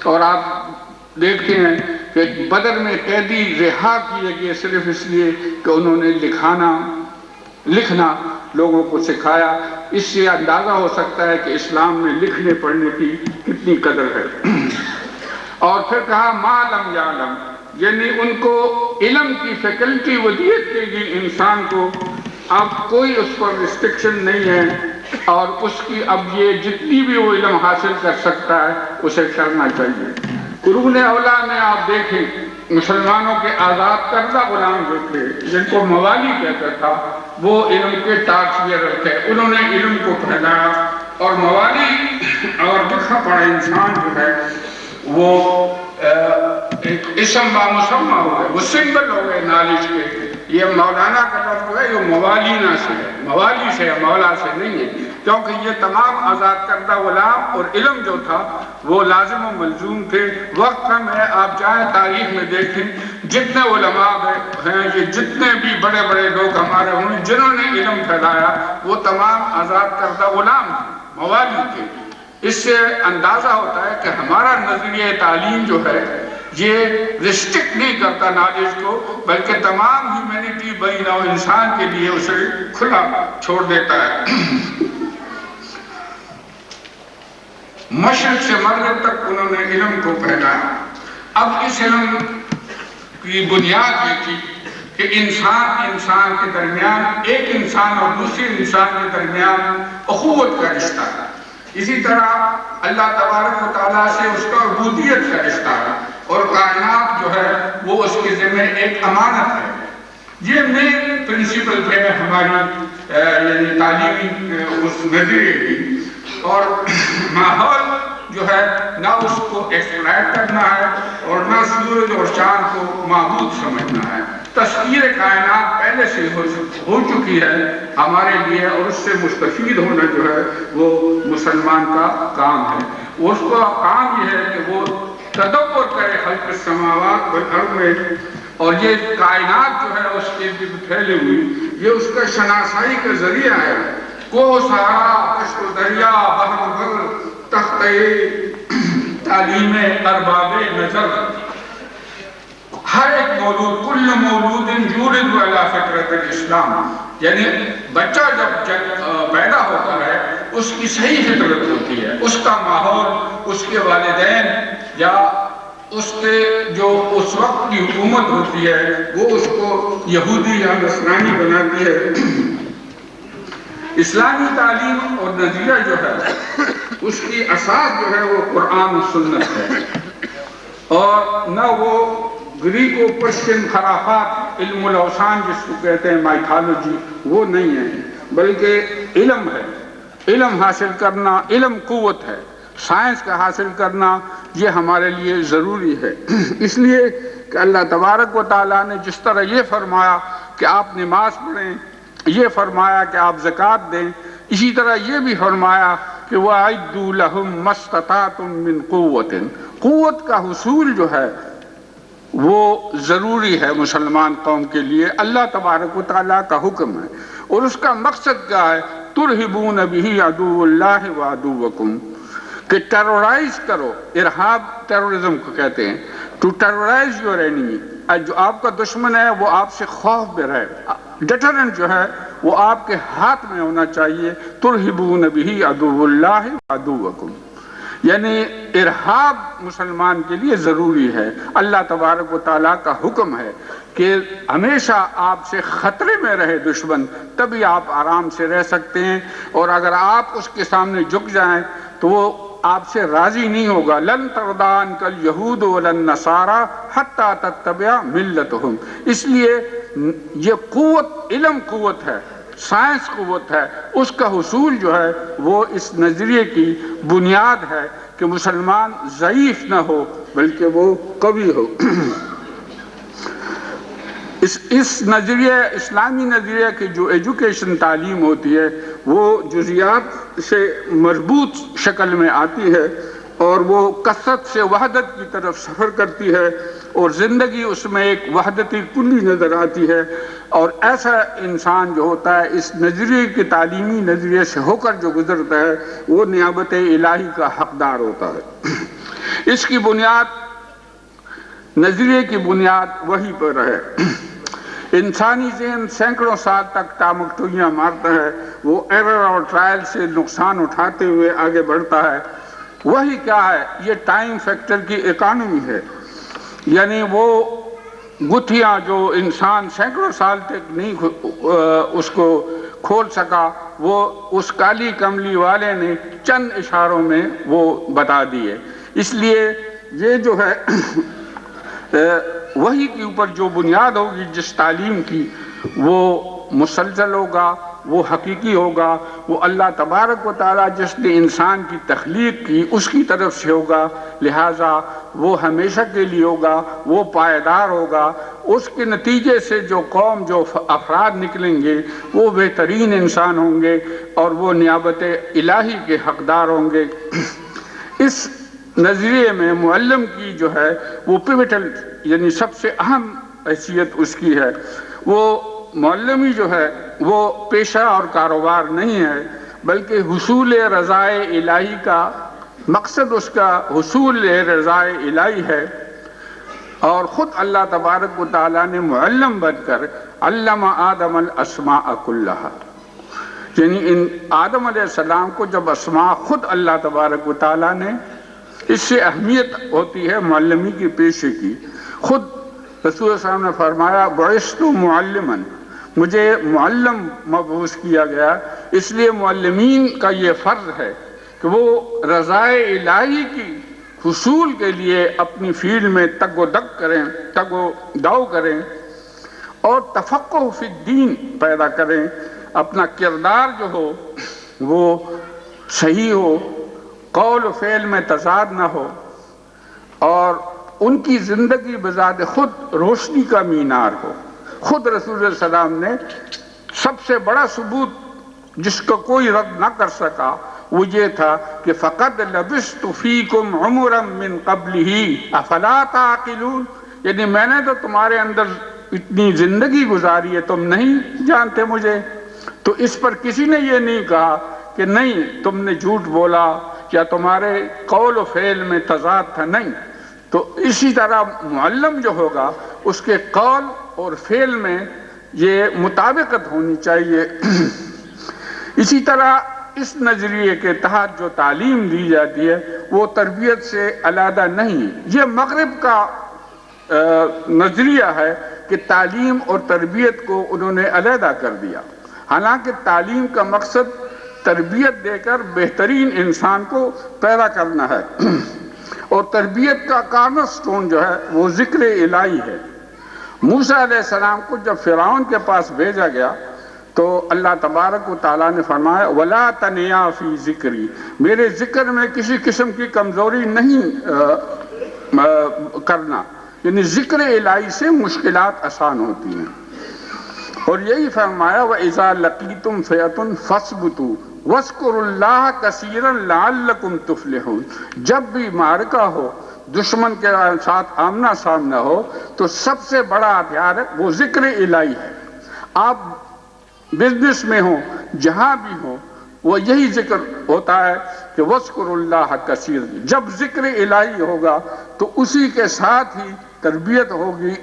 اور آپ دیکھتے ہیں کہ بدر میں قیدی رہا کیے گئے صرف اس لیے کہ انہوں نے لکھنا لوگوں کو سکھایا۔ اس سے اندازہ ہو سکتا ہے کہ اسلام میں لکھنے پڑھنے کی کتنی قدر ہے۔ اور پھر کہا ما لم یعلم، یعنی ان کو علم کی فیکلٹی ودیت دے گی انسان کو، اب کوئی اس پر ریسٹرکشن نہیں ہے، اور اس کی اب یہ جتنی بھی وہ علم حاصل کر سکتا ہے اسے کرنا چاہیے۔ قرون اولا میں آپ دیکھیں مسلمانوں کے آزاد کردہ غلام جو تھے جن کو موالی کہتا تھا، وہ علم کے ٹارچ بیئرر تھے، انہوں نے علم کو پھیلایا، اور موالی اور لکھا پڑھا انسان جو ہے وہ ایک اسم بامسمہ ہو گئے، وہ سمبل ہو گئے نالج کے۔ یہ مولانا کا لفظ ہے، یہ موالینا سے ہے، موالی سے ہے، مولا سے نہیں ہے، کیونکہ یہ تمام آزاد کردہ غلام اور علم جو تھا وہ لازم و ملزوم تھے۔ وقت میں آپ چاہیں تاریخ میں دیکھیں جتنے علماء ہیں، یہ جتنے بھی بڑے بڑے لوگ ہمارے ہوئے جنہوں نے علم پھیلایا وہ تمام آزاد کردہ غلام تھے، موالی تھے۔ اس سے اندازہ ہوتا ہے کہ ہمارا نظریہ تعلیم جو ہے یہ ریسٹرکٹ نہیں کرتا نالج کو، بلکہ تمام ہیومینٹی بنی نوع انسان کے لیے اسے کھلا چھوڑ دیتا ہے۔ مشرق سے مغرب تک انہوں نے علم کو پھیلایا۔ اب اس علم کی بنیاد یہ تھی کہ انسان کے درمیان، ایک انسان اور دوسرے انسان کے درمیان اخوت کا رشتہ ہے۔ اسی طرح اللہ تبارک و تعالیٰ سے اس کا عبودیت کا رشتہ ہے، اور کائنات جو ہے وہ اس کے ذمہ ایک امانت ہے۔ یہ مین پرنسپل ہے ہماری یعنی تعلیمی اس نظریے کی۔ اور ماحول جو ہے نہ اس کو ایکسپلائٹ کرنا ہے اور نہ سورج اور چاند کو معبود سمجھنا ہے۔ تسخیر کائنات پہلے سے ہو چکی ہے ہمارے لیے، اور اس سے مستفید ہونا جو ہے وہ مسلمان کا کام ہے۔ اس کا کام یہ ہے کہ وہ تدبر کرے خلق السماوات والارض میں، اور یہ کائنات جو ہے اس کے ارد پھیلے ہوئی، یہ اس کا شناسائی کا ذریعہ ہے۔ کو سہارا کشت و دریا بحر بر تختے تعلیم ارباب نظر، ہر ایک مولود کل مولود یولد علی فطرت الاسلام، یعنی بچہ جب پیدا ہوتا ہے اس کی صحیح فطرت ہوتی ہے، اس کا ماحول، اس کے والدین یا اس کے جو اس وقت کی حکومت ہوتی ہے وہ اس کو یہودی یا نصرانی بناتی ہے۔ اسلامی تعلیم اور نظریہ جو ہے اس کی اساس جو ہے وہ قرآن و سنت ہے، اور نہ وہ گریک و پرشین خرافات، علم الاوثان جس کو کہتے ہیں مائتھالوجی، وہ نہیں ہے، بلکہ علم ہے۔ علم حاصل کرنا، علم قوت ہے، سائنس کا حاصل کرنا یہ ہمارے لیے ضروری ہے۔ اس لیے کہ اللہ تبارک و تعالیٰ نے جس طرح یہ فرمایا کہ آپ نماز پڑھیں، یہ فرمایا کہ آپ زکوٰۃ دیں، اسی طرح یہ بھی فرمایا کہ وَأَعِدُّوا لَهُم مَّا اسْتَطَعْتُم مِّن قُوَّةٍ۔ قوت کا حصول جو ہے وہ ضروری ہے مسلمان قوم کے لیے، اللہ تبارک و تعالیٰ کا حکم ہے، اور اس کا مقصد کیا ہے؟ تُرْهِبُونَ بِهِ عَدُوَّ اللَّهِ وَعَدُوَّكُمْ، کہ ٹیرورائز کرو۔ ارہاب ٹیرورزم کو کہتے ہیں، ٹو ٹیرورائز یور اینیمی، جو آپ کا دشمن ہے وہ آپ سے خوف میں رہے، ڈیٹرنٹ جو ہے وہ آپ کے ہاتھ میں ہونا چاہیے۔ تُرْهِبُونَ بِهِ عَدُوَّ اللَّهِ وَعَدُوَّكُمْ، یعنی ارہاب مسلمان کے لیے ضروری ہے۔ اللہ تبارک و تعالیٰ کا حکم ہے کہ ہمیشہ آپ سے خطرے میں رہے دشمن، تبھی آپ آرام سے رہ سکتے ہیں، اور اگر آپ اس کے سامنے جھک جائیں تو وہ آپ سے راضی نہیں ہوگا۔ لن ترضى عنك اليهود ولا النصارى حتى تتبع ملتهم۔ اس لیے یہ قوت، علم قوت ہے، سائنس قوت ہے، اس کا حصول جو ہے وہ اس نظریے کی بنیاد ہے کہ مسلمان ضعیف نہ ہو بلکہ وہ قوی ہو۔ اس نظریے، اسلامی نظریے کی جو ایجوکیشن تعلیم ہوتی ہے وہ جزیات سے مربوط شکل میں آتی ہے، اور وہ کثرت سے وحدت کی طرف سفر کرتی ہے، اور زندگی اس میں ایک وحدتی کلی نظر آتی ہے، اور ایسا انسان جو ہوتا ہے اس نظریے کے تعلیمی نظریے سے ہو کر جو گزرتا ہے وہ نعمت الہی کا حقدار ہوتا ہے۔ اس کی بنیاد، نظریے کی بنیاد وہی پر ہے۔ انسانی ذہن سینکڑوں سال تک تامکٹویاں مارتا ہے، وہ ایرر اور ٹرائل سے نقصان اٹھاتے ہوئے آگے بڑھتا ہے۔ وہی کیا ہے؟ یہ ٹائم فیکٹر کی اکانومی ہے، یعنی وہ گتھیاں جو انسان سینکڑوں سال تک نہیں اس کو کھول سکا، وہ اس کالی کملی والے نے چند اشاروں میں وہ بتا دیے۔ اس لیے یہ جو ہے وہی کے اوپر جو بنیاد ہوگی جس تعلیم کی، وہ مسلسل ہوگا، وہ حقیقی ہوگا، وہ اللہ تبارک و تعالیٰ جس نے انسان کی تخلیق کی اس کی طرف سے ہوگا، لہٰذا وہ ہمیشہ کے لیے ہوگا، وہ پائیدار ہوگا۔ اس کے نتیجے سے جو قوم، جو افراد نکلیں گے وہ بہترین انسان ہوں گے اور وہ نیابت الہی کے حقدار ہوں گے۔ اس نظریے میں معلم کی جو ہے وہ پیوٹل، یعنی سب سے اہم حیثیت اس کی ہے۔ وہ معلمی جو ہے وہ پیشہ اور کاروبار نہیں ہے، بلکہ حصول رضائے الہی کا مقصد، اس کا حصول رضائے الہی ہے۔ اور خود اللہ تبارک و تعالیٰ نے معلم بن کر علم آدم الاسماء کلہا، یعنی ان آدم علیہ السلام کو جب اسماء خود اللہ تبارک و تعالیٰ نے، اس سے اہمیت ہوتی ہے معلمی کی پیشے کی۔ خود رسول صلی اللہ علیہ وسلم نے فرمایا بعثت معلما، مجھے معلم مبعوث کیا گیا۔ اس لیے معلمین کا یہ فرض ہے کہ وہ رضائے الہی کی حصول کے لیے اپنی فیلڈ میں تگ و دو کریں اور تفقہ فی الدین پیدا کریں، اپنا کردار جو ہو وہ صحیح ہو، قول و فعل میں تضاد نہ ہو، اور ان کی زندگی بذات خود روشنی کا مینار ہو۔ خود رسول اللہ صلی اللہ علیہ وسلم نے سب سے بڑا ثبوت جس کو کوئی رد نہ کر سکا وہ یہ تھا کہ فَقَدْ لَبِثْتُ فِيكُمْ عُمُرًا مِّن قَبْلِهِ أَفَلَا تَعْقِلُونَ، یعنی میں نے تو تمہارے اندر اتنی زندگی گزاری ہے، تم نہیں جانتے مجھے؟ تو اس پر کسی نے یہ نہیں کہا کہ نہیں تم نے جھوٹ بولا یا تمہارے قول و فعل میں تضاد تھا، نہیں۔ تو اسی طرح معلم جو ہوگا اس کے قول اور فعل میں یہ مطابقت ہونی چاہیے۔ اسی طرح اس نظریے کے تحت جو تعلیم دی جاتی ہے وہ تربیت سے علیحدہ نہیں۔ یہ مغرب کا نظریہ ہے کہ تعلیم اور تربیت کو انہوں نے علیحدہ کر دیا، حالانکہ تعلیم کا مقصد تربیت دے کر بہترین انسان کو پیدا کرنا ہے، اور تربیت کا کارنر سٹون جو ہے وہ ذکر الہی ہے۔ موسیٰ علیہ السلام کو جب فرعون کے پاس بھیجا گیا تو اللہ تبارک و تعالیٰ نے فرمایا وَلَا تَنِيَا فِي ذِكْرِي، میرے ذکر میں کسی قسم کی کمزوری نہیں کرنا، یعنی ذکر الہی سے مشکلات آسان ہوتی ہیں۔ اور یہی فرمایا وَإِذَا لَقِيتُمْ فِئَةً فَاثْبُتُوا وَاذْكُرُوا اللَّهَ كَثِيرًا لَعَلَّكُمْ تُفْلِحُونَ، جب بھی معرکہ ہو، دشمن کے ساتھ آمنا سامنا ہو، تو سب سے بڑا ہتھیار ہے وہ ذکر الہی ہے۔ آپ بزنس میں ہوں، جہاں بھی ہوں، وہ یہی ذکر ہوتا ہے کہ وَاذْكُرُوا اللَّهَ كَثِيرًا، جب ذکر الہی ہوگا تو اسی کے ساتھ ہی تربیت ہوگی۔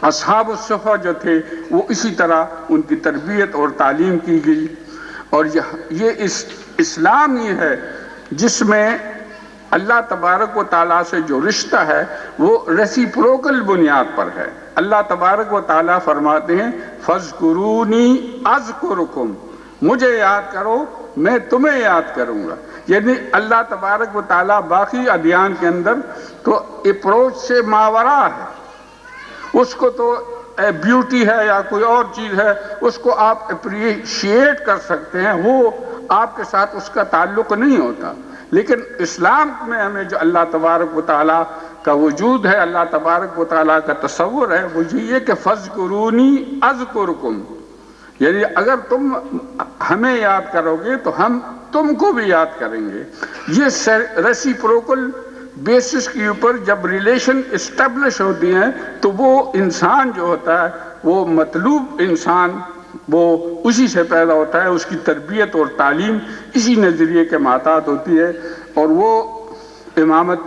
اصحاب الصفہ جو تھے وہ اسی طرح ان کی تربیت اور تعلیم کی گئی، اور یہ اسلام ہی ہے جس میں اللہ تبارک و تعالیٰ سے جو رشتہ ہے وہ ریسیپروکل بنیاد پر ہے۔ اللہ تبارک و تعالیٰ فرماتے ہیں فَاذْكُرُونِي أَذْكُرُكُمْ، مجھے یاد کرو میں تمہیں یاد کروں گا۔ یعنی اللہ تبارک و تعالیٰ باقی ادیان کے اندر تو اپروچ سے ماورا ہے، اس کو تو بیوٹی ہے یا کوئی اور چیز ہے اس کو آپ اپریشیٹ کر سکتے ہیں، وہ آپ کے ساتھ اس کا تعلق نہیں ہوتا۔ لیکن اسلام میں ہمیں جو اللہ تبارک و تعالیٰ کا وجود ہے، اللہ تبارک و تعالیٰ کا تصور ہے، وہ یہ کہ فَاذْكُرُونِي أَذْكُرْكُمْ، یعنی اگر تم ہمیں یاد کرو گے تو ہم تم کو بھی یاد کریں گے۔ یہ ریسیپروکل بیسس کے اوپر جب ریلیشن اسٹیبلش ہوتی ہیں تو وہ انسان جو ہوتا ہے وہ مطلوب انسان وہ اسی سے پیدا ہوتا ہے، اس کی تربیت اور تعلیم اسی نظریے کے محتاط ہوتی ہے، اور وہ امامت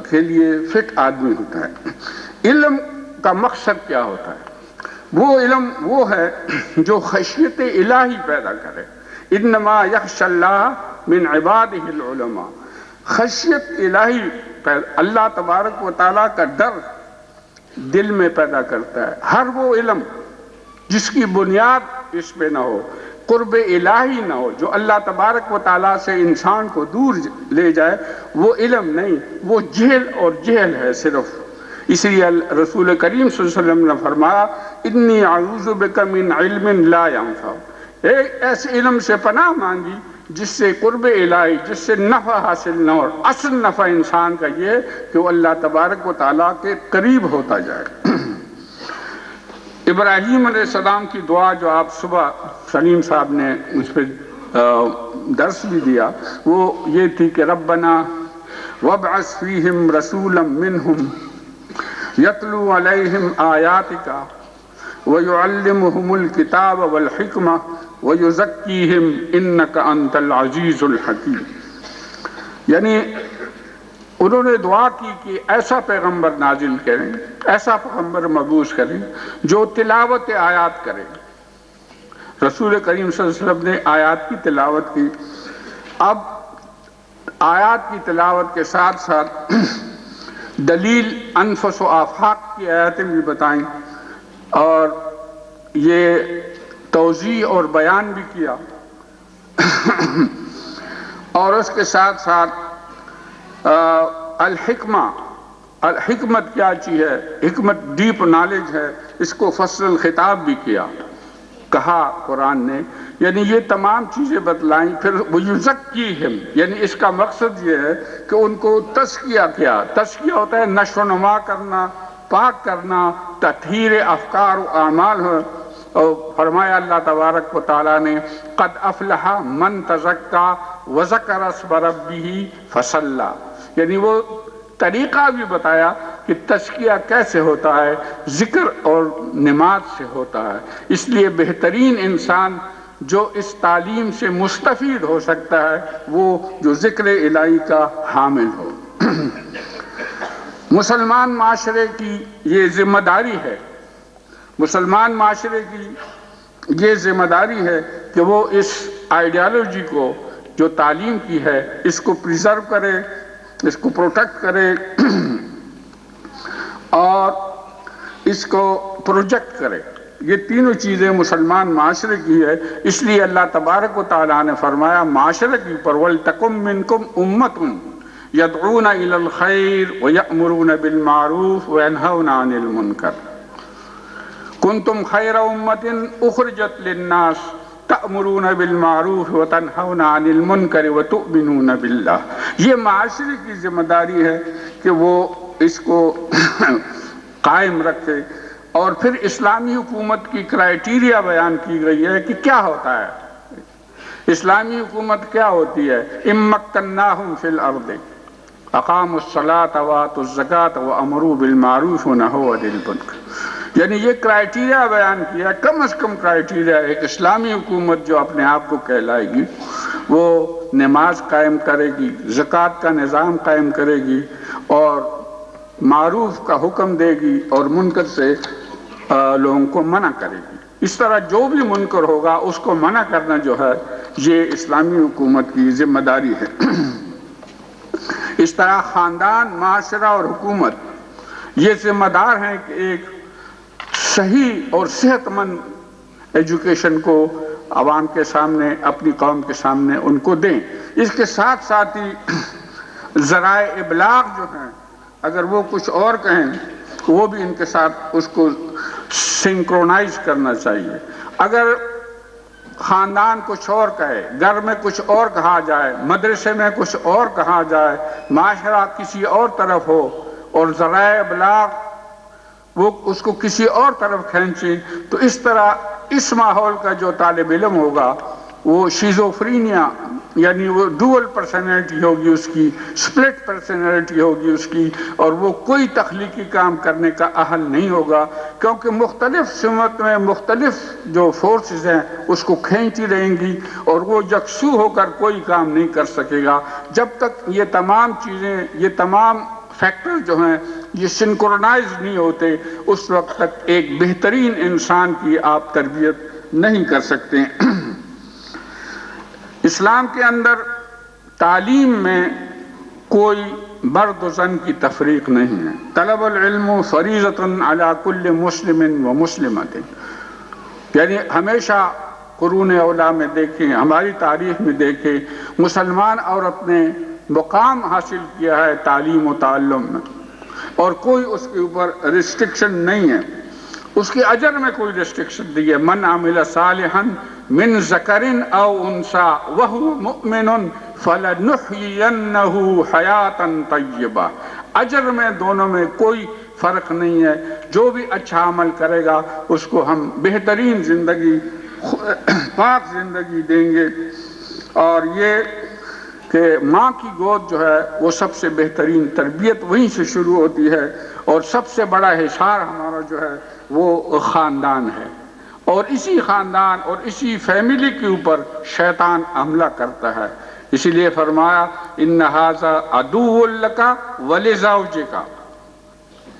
کے لیے فٹ آدمی ہوتا ہے۔ علم کا مقصد کیا ہوتا ہے؟ وہ علم وہ ہے جو خشیت الہی پیدا کرے۔ انما یخشی اللہ من عبادہ العلماء، خشیت الہی اللہ تبارک و تعالیٰ کا ڈر دل میں پیدا کرتا ہے۔ ہر وہ علم جس کی بنیاد اس پہ نہ ہو، قرب الہی نہ ہو، جو اللہ تبارک و تعالیٰ سے انسان کو دور لے جائے، وہ علم نہیں، وہ جہل اور جہل ہے صرف۔ اس لیے رسول کریم صلی اللہ علیہ وسلم نے فرمایا انی اعوذ بک من علم لا ینفع، ایک ایسے علم سے پناہ مانگی جس سے قرب الہی، جس سے نفع حاصل نہ ہو۔ اصل نفع انسان کا یہ کہ وہ اللہ تبارک و تعالیٰ کے قریب ہوتا جائے۔ ابراہیم علیہ السلام کی دعا جو آپ صبح سلیم صاحب نے اس پہ درس بھی دیا، وہ یہ تھی کہ ربنا وابعث فیہم رسولا منہم یتلو علیہم آیاتک ویعلمہم الکتاب والحکمہ ویزکیہم انک انت العزیز الحکیم۔ یعنی انہوں نے دعا کی کہ ایسا پیغمبر نازل کریں، ایسا پیغمبر مبعوث کریں جو تلاوت آیات کرے۔ رسول کریم صلی اللہ علیہ وسلم نے آیات کی تلاوت کی۔ اب آیات کی تلاوت کے ساتھ ساتھ دلیل انفس و آفاق کی آیاتیں بھی بتائیں، اور یہ توضیح اور بیان بھی کیا، اور اس کے ساتھ ساتھ الحکمہ، الحکمت کیا چیز ہے، حکمت ڈیپ نالج ہے، اس کو فصل الخطاب بھی کیا، کہا قرآن نے، یعنی یہ تمام چیزیں بتلائیں۔ پھر وَيُزَكِّيهِمْ، یعنی اس کا مقصد یہ ہے کہ ان کو تزکیہ کیا۔ تزکیہ ہوتا ہے نشو و نما کرنا، پاک کرنا، تطہیر افکار و اعمال ہو۔ اور فرمایا اللہ تبارک و تعالیٰ نے قد افلح من تزکا وذکر اسم ربہ فصلی، یعنی وہ طریقہ بھی بتایا کہ تزکیہ کیسے ہوتا ہے، ذکر اور نماز سے ہوتا ہے۔ اس لیے بہترین انسان جو اس تعلیم سے مستفید ہو سکتا ہے وہ جو ذکر الہی کا حامل ہو۔ مسلمان معاشرے کی یہ ذمہ داری ہے، مسلمان معاشرے کی یہ ذمہ داری ہے کہ وہ اس آئیڈیالوجی کو جو تعلیم کی ہے اس کو پریزرو کرے، اس کو پروٹیکٹ کرے اور اس کو پروجیکٹ کرے۔ یہ تینوں چیزیں مسلمان معاشرے کی ہے۔ اس لیے اللہ تبارک و تعالیٰ نے فرمایا معاشرے کے اوپر وَلْتَكُمْ مِنْكُمْ أُمَّةٌ يَدْعُونَ إِلَى الْخَيْرِ وَيَأْمُرُونَ بِالْمَعْرُوفِ وَيَنْهَوْنَ عَنِ الْمُنْكَرِ كُنْتُمْ خَيْرَ أُمَّةٍ أُخْرِجَتْ لِلنَّاسِ تَأْمُرُونَ بِالْمَعْرُوفِ وَتَنْهَوْنَ عَنِ الْمُنْكَرِ وَتُؤْمِنُونَ بِاللَّهِ۔ یہ معاشرے کی ذمہ داری ہے کہ وہ اس کو قائم رکھے۔ اور پھر اسلامی حکومت کی کرائیٹیریا بیان کی گئی ہے کہ کیا ہوتا ہے اسلامی حکومت، کیا ہوتی ہے۔ اِمَّكَّنَّاهُمْ فِي الْأَرْضِ أَقَامُوا الصَّلَاةَ وَآتُوا الزَّكَاةَ وَأَمَرُوا بِالْمَعْرُوفِ وَنَهَوْا عَنِ الْمُنكَرِ، یعنی یہ کرائیٹیریا بیان کیا، کم از کم کرائیٹیریا ایک اسلامی حکومت جو اپنے آپ کو کہلائے گی وہ نماز قائم کرے گی، زکوٰۃ کا نظام قائم کرے گی، اور معروف کا حکم دے گی اور منکر سے لوگوں کو منع کرے گی۔ اس طرح جو بھی منکر ہوگا اس کو منع کرنا جو ہے یہ اسلامی حکومت کی ذمہ داری ہے۔ اس طرح خاندان، معاشرہ اور حکومت یہ ذمہ دار ہیں کہ ایک صحیح اور صحت مند ایجوکیشن کو عوام کے سامنے، اپنی قوم کے سامنے ان کو دیں۔ اس کے ساتھ ساتھ ہی ذرائع ابلاغ جو ہیں اگر وہ کچھ اور کہیں وہ بھی ان کے ساتھ اس کو سنکرونائز کرنا چاہیے۔ اگر خاندان کچھ اور کہے، گھر میں کچھ اور کہا جائے، مدرسے میں کچھ اور کہا جائے، معاشرہ کسی اور طرف ہو اور ذرائع ابلاغ وہ اس کو کسی اور طرف کھینچیں، تو اس طرح اس ماحول کا جو طالب علم ہوگا وہ شیزوفرینیا یعنی وہ ڈوئل پرسنالٹی ہوگی اس کی، سپلٹ پرسنالٹی ہوگی اس کی، اور وہ کوئی تخلیقی کام کرنے کا اہل نہیں ہوگا، کیونکہ مختلف سمت میں مختلف جو فورسز ہیں اس کو کھینچتی رہیں گی، اور وہ یکسو ہو کر کوئی کام نہیں کر سکے گا جب تک یہ تمام چیزیں، یہ تمام فیکٹر جو ہیں یہ سنکرونائز نہیں ہوتے، اس وقت تک ایک بہترین انسان کی آپ تربیت نہیں کر سکتے۔ اسلام کے اندر تعلیم میں کوئی مرد و زن کی تفریق نہیں ہے۔ طلب العلم فریضۃ علی کل مسلم و مسلمۃ، یعنی ہمیشہ قرون اولیٰ میں دیکھیں، ہماری تاریخ میں دیکھیں، مسلمان عورت نے مقام حاصل کیا ہے تعلیم و تعلم میں، اور کوئی اس کے اوپر ریسٹرکشن نہیں ہے، اس کے اجر میں کوئی ریسٹرکشن نہیں ہے۔ من عمل صالحا من ذکر او انثی وہو مؤمن فلنحیینہ حیاتا طیبہ، اجر میں دونوں میں کوئی فرق نہیں ہے، جو بھی اچھا عمل کرے گا اس کو ہم بہترین زندگی، پاک زندگی دیں گے۔ اور یہ کہ ماں کی گود جو ہے وہ سب سے بہترین تربیت وہیں سے شروع ہوتی ہے، اور سب سے بڑا حصار ہمارا جو ہے وہ خاندان ہے، اور اسی خاندان اور اسی فیملی کے اوپر شیطان حملہ کرتا ہے۔ اسی لیے فرمایا ان ھذا عدو لک ولزوجک،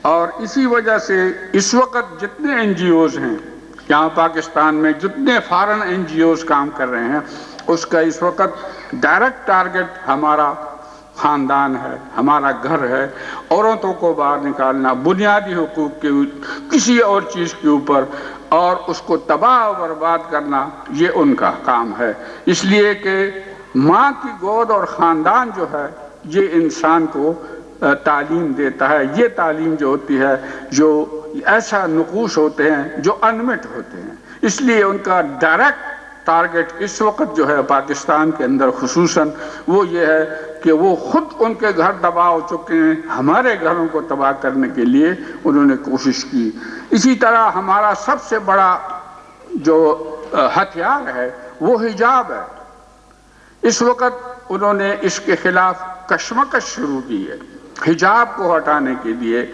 اور اسی وجہ سے اس وقت جتنے این جی اوز ہیں یہاں پاکستان میں، جتنے فارن این جی اوز کام کر رہے ہیں، اس کا اس وقت ڈائریکٹ ٹارگٹ ہمارا خاندان ہے، ہمارا گھر ہے۔ عورتوں کو باہر نکالنا بنیادی حقوق کے کسی اور چیز کے اوپر، اور اس کو تباہ و برباد کرنا، یہ ان کا کام ہے۔ اس لیے کہ ماں کی گود اور خاندان جو ہے یہ انسان کو تعلیم دیتا ہے۔ یہ تعلیم جو ہوتی ہے، جو ایسا نقوش ہوتے ہیں جو انمٹ ہوتے ہیں، اس لیے ان کا ڈائریکٹ ٹارگٹ اس وقت جو ہے پاکستان کے اندر خصوصاً وہ یہ ہے کہ وہ خود ان کے گھر تباہ ہو چکے ہیں، ہمارے گھروں کو تباہ کرنے کے لیے انہوں نے کوشش کی۔ اسی طرح ہمارا سب سے بڑا جو ہتھیار ہے وہ حجاب ہے۔ اس وقت انہوں نے اس کے خلاف کشمکش شروع کی ہے، حجاب کو ہٹانے کے لیے۔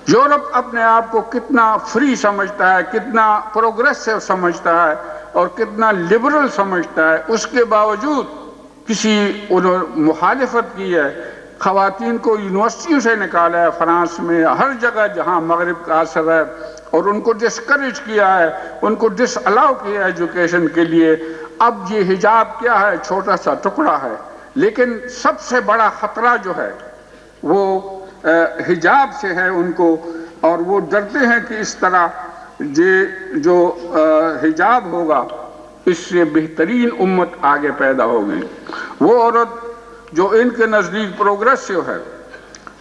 یورپ اپنے آپ کو کتنا فری سمجھتا ہے، کتنا پروگریسو سمجھتا ہے، اور کتنا لبرل سمجھتا ہے، اس کے باوجود کسی انہوں مخالفت کی ہے۔ خواتین کو یونیورسٹیوں سے نکالا ہے، فرانس میں، ہر جگہ جہاں مغرب کا اثر ہے، اور ان کو ڈسکریج کیا ہے، ان کو ڈس الاؤ کیا ہے ایجوکیشن کے لیے۔ اب یہ حجاب کیا ہے؟ چھوٹا سا ٹکڑا ہے، لیکن سب سے بڑا خطرہ جو ہے وہ حجاب سے ہے ان کو، اور وہ ڈرتے ہیں کہ اس طرح جو حجاب ہوگا اس سے بہترین امت آگے پیدا ہوگی۔ وہ عورت جو ان کے نزدیک پروگریسو ہے،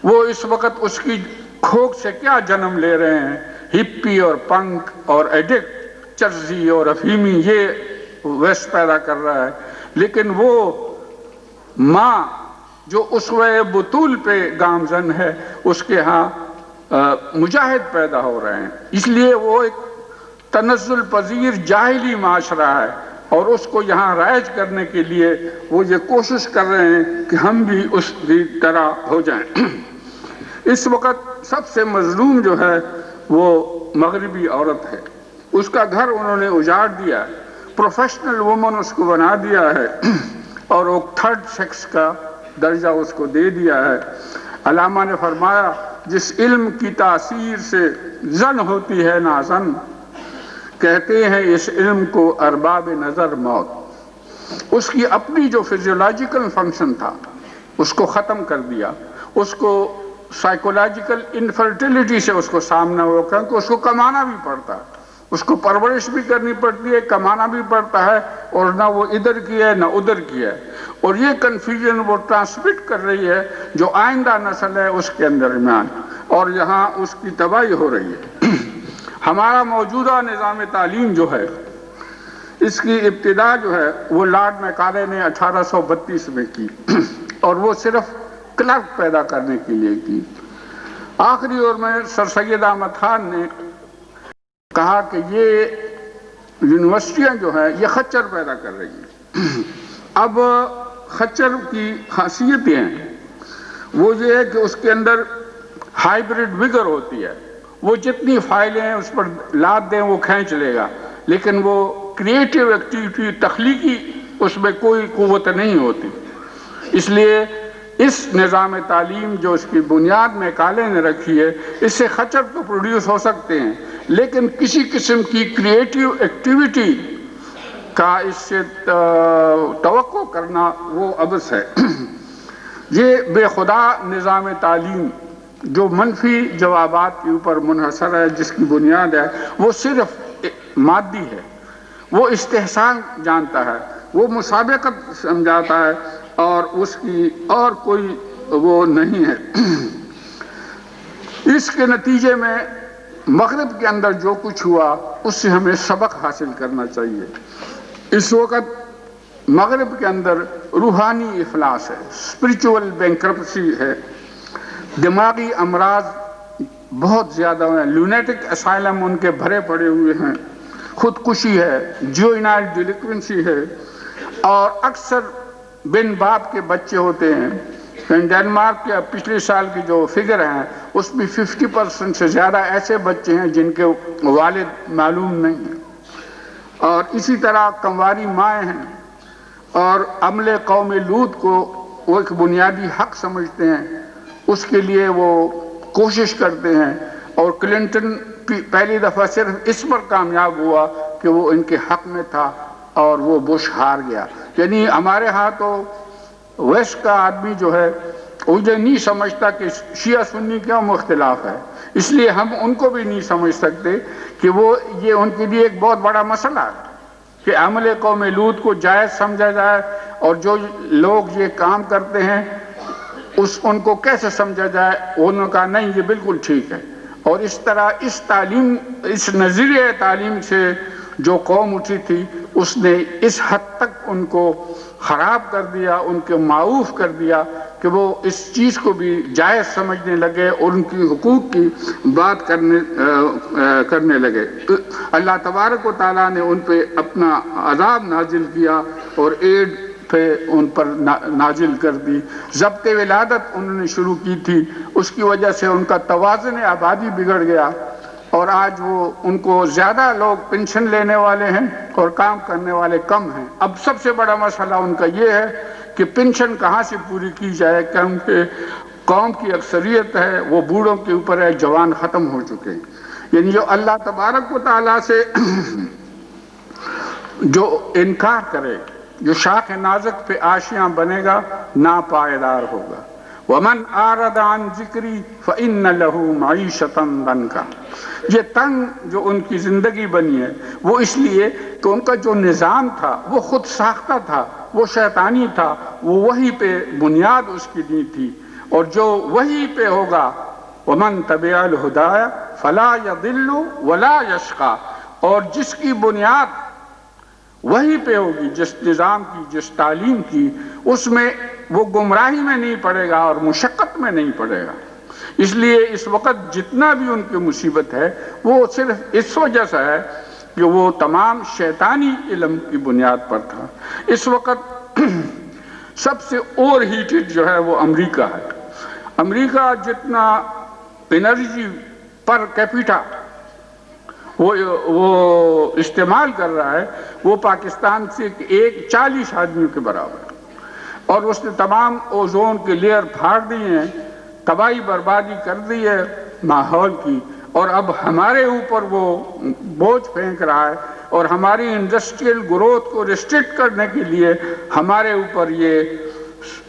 وہ اس وقت اس کی کھوک سے کیا جنم لے رہے ہیں؟ ہپی اور پنک اور ایڈکٹ، چرزی اور افیمی، یہ ویسٹ پیدا کر رہا ہے۔ لیکن وہ ماں جو اسوہ بطول پہ گامزن ہے، اس کے ہاں مجاہد پیدا ہو رہے ہیں۔ اس لیے وہ ایک تنزل پذیر جاہلی معاشرہ ہے، اور اس کو یہاں رائج کرنے کے لیے وہ یہ کوشش کر رہے ہیں کہ ہم بھی اس کی طرح ہو جائیں۔ اس وقت سب سے مظلوم جو ہے وہ مغربی عورت ہے، اس کا گھر انہوں نے اجاڑ دیا ہے، پروفیشنل وومن اس کو بنا دیا ہے، اور وہ تھرڈ سیکس کا درجہ اس کو دے دیا ہے۔ علامہ نے فرمایا جس علم کی تاثیر سے زن ہوتی ہے نازن، کہتے ہیں اس علم کو ارباب نظر موت۔ اس کی اپنی جو فزیولوجیکل فنکشن تھا اس کو ختم کر دیا، اس کو سائیکولوجیکل انفرٹیلٹی سے اس کو سامنا ہوا، کیونکہ اس کو کمانا بھی پڑتا ہے، اس کو پرورش بھی کرنی پڑتی ہے، کمانا بھی پڑتا ہے، اور نہ وہ ادھر کی ہے نہ ادھر کی ہے، اور یہ کنفیوژن وہ ٹرانسمٹ کر رہی ہے جو آئندہ نسل ہے اس کے درمیان، اور یہاں اس کی تباہی ہو رہی ہے۔ ہمارا موجودہ نظام تعلیم جو ہے، اس کی ابتدا جو ہے وہ لارڈ میکالے نے 1832 میں کی، اور وہ صرف کلرک پیدا کرنے کے لیے کی۔ آخری دور میں سر سید احمد خان نے کہا کہ یہ یونیورسٹیاں جو ہیں یہ خچر پیدا کر رہی ہیں، اب خچر کی خاصیتیں ہیں وہ یہ ہے کہ اس کے اندر ہائیبرڈ وگر ہوتی ہے، وہ جتنی فائلیں ہیں اس پر لاد دیں وہ کھینچ لے گا، لیکن وہ کریٹیو ایکٹیویٹی، تخلیقی اس میں کوئی قوت نہیں ہوتی۔ اس لیے اس نظام تعلیم جو اس کی بنیاد میں کالے نے رکھی ہے، اس سے خچر تو پروڈیوس ہو سکتے ہیں، لیکن کسی قسم کی کریٹیو ایکٹیویٹی کا اس سے توقع کرنا وہ عبث ہے۔ یہ بے خدا نظام تعلیم جو منفی جوابات کے اوپر منحصر ہے، جس کی بنیاد ہے وہ صرف مادی ہے، وہ استحسان جانتا ہے، وہ مسابقت سمجھاتا ہے، اور اس کی اور کوئی وہ نہیں ہے۔ اس کے نتیجے میں مغرب کے اندر جو کچھ ہوا اس سے ہمیں سبق حاصل کرنا چاہیے۔ اس وقت مغرب کے اندر روحانی افلاس ہے، اسپرچول بینکرپسی ہے، دماغی امراض بہت زیادہ ہیں، لونیٹک اسائلم ان کے بھرے پڑے ہوئے ہیں، خودکشی ہے، جوینائل ڈیلکوینسی ہے، اور اکثر بن باپ کے بچے ہوتے ہیں۔ ڈنمارک کے پچھلے سال کی جو فگر ہیں اس میں 50% سے زیادہ ایسے بچے ہیں جن کے والد معلوم نہیں ہیں، اور اسی طرح کنواری مائیں ہیں، اور عملے قوم لوط کو وہ ایک بنیادی حق سمجھتے ہیں، اس کے لیے وہ کوشش کرتے ہیں، اور کلنٹن پہلی دفعہ صرف اس پر کامیاب ہوا کہ وہ ان کے حق میں تھا اور وہ بش ہار گیا۔ یعنی ہمارے ہاں تو ویسٹ کا آدمی جو ہے وہ یہ نہیں سمجھتا کہ شیعہ سنی کیا مختلف ہے، اس لیے ہم ان کو بھی نہیں سمجھ سکتے کہ وہ یہ ان کے لیے ایک بہت بڑا مسئلہ ہے کہ عمل قوم لوط کو جائز سمجھا جائے، اور جو لوگ یہ کام کرتے ہیں ان کو کیسے سمجھا جائے۔ انہوں نے کہا نہیں یہ بالکل ٹھیک ہے، اور اس طرح اس نظریہ تعلیم سے جو قوم اٹھی تھی اس نے اس حد تک ان کو خراب کر دیا، ان کے معاوف کر دیا کہ وہ اس چیز کو بھی جائز سمجھنے لگے اور ان کی حقوق کی بات کرنے لگے۔ اللہ تبارک و تعالیٰ نے ان پہ اپنا عذاب نازل کیا اور ایڈ پہ ان پر نازل کر دی۔ ضبط ولادت انہوں نے شروع کی تھی، اس کی وجہ سے ان کا توازن آبادی بگڑ گیا، اور آج وہ ان کو زیادہ لوگ پنشن لینے والے ہیں اور کام کرنے والے کم ہیں۔ اب سب سے بڑا مسئلہ ان کا یہ ہے کہ پنشن کہاں سے پوری کی جائے، کیونکہ قوم کی اکثریت ہے وہ بوڑھوں کے اوپر ہے، جوان ختم ہو چکے ہیں۔ یعنی جو اللہ تبارک و تعالیٰ سے جو انکار کرے، جو شاخ نازک پہ آشیاں بنے گا، ناپائیدار ہوگا۔ وَمَنْ أَعْرَضَ عَنْ ذِكْرِي فَإِنَّ لَهُ مَعِيشَةً ضَنْكًا۔ یہ تنگ جو ان کی زندگی بنی ہے وہ اس لیے کہ ان کا جو نظام تھا وہ خود ساختہ تھا، وہ شیطانی تھا، وہ وحی پہ بنیاد اس کی نہیں تھی، اور جو وحی پہ ہوگا وَمَنْ تَبِعَ الْهُدَايَ فَلَا يَضِلُّ وَلَا يَشْقَى، اور جس کی بنیاد وہی پہ ہوگی، جس نظام کی، جس تعلیم کی، اس میں وہ گمراہی میں نہیں پڑے گا اور مشقت میں نہیں پڑے گا۔ اس لیے اس وقت جتنا بھی ان کی مصیبت ہے وہ صرف اس وجہ سے ہے کہ وہ تمام شیطانی علم کی بنیاد پر تھا۔ اس وقت سب سے اوور ہیٹڈ جو ہے وہ امریکہ ہے۔ امریکہ جتنا انرجی پر کیپیٹا وہ استعمال کر رہا ہے وہ پاکستان سے 40 آدمیوں کے برابر ہے، اور اس نے تمام اوزون کے لیئر پھاڑ دیے ہیں، تباہی بربادی کر دی ہے ماحول کی، اور اب ہمارے اوپر وہ بوجھ پھینک رہا ہے، اور ہماری انڈسٹریل گروتھ کو ریسٹرکٹ کرنے کے لیے ہمارے اوپر یہ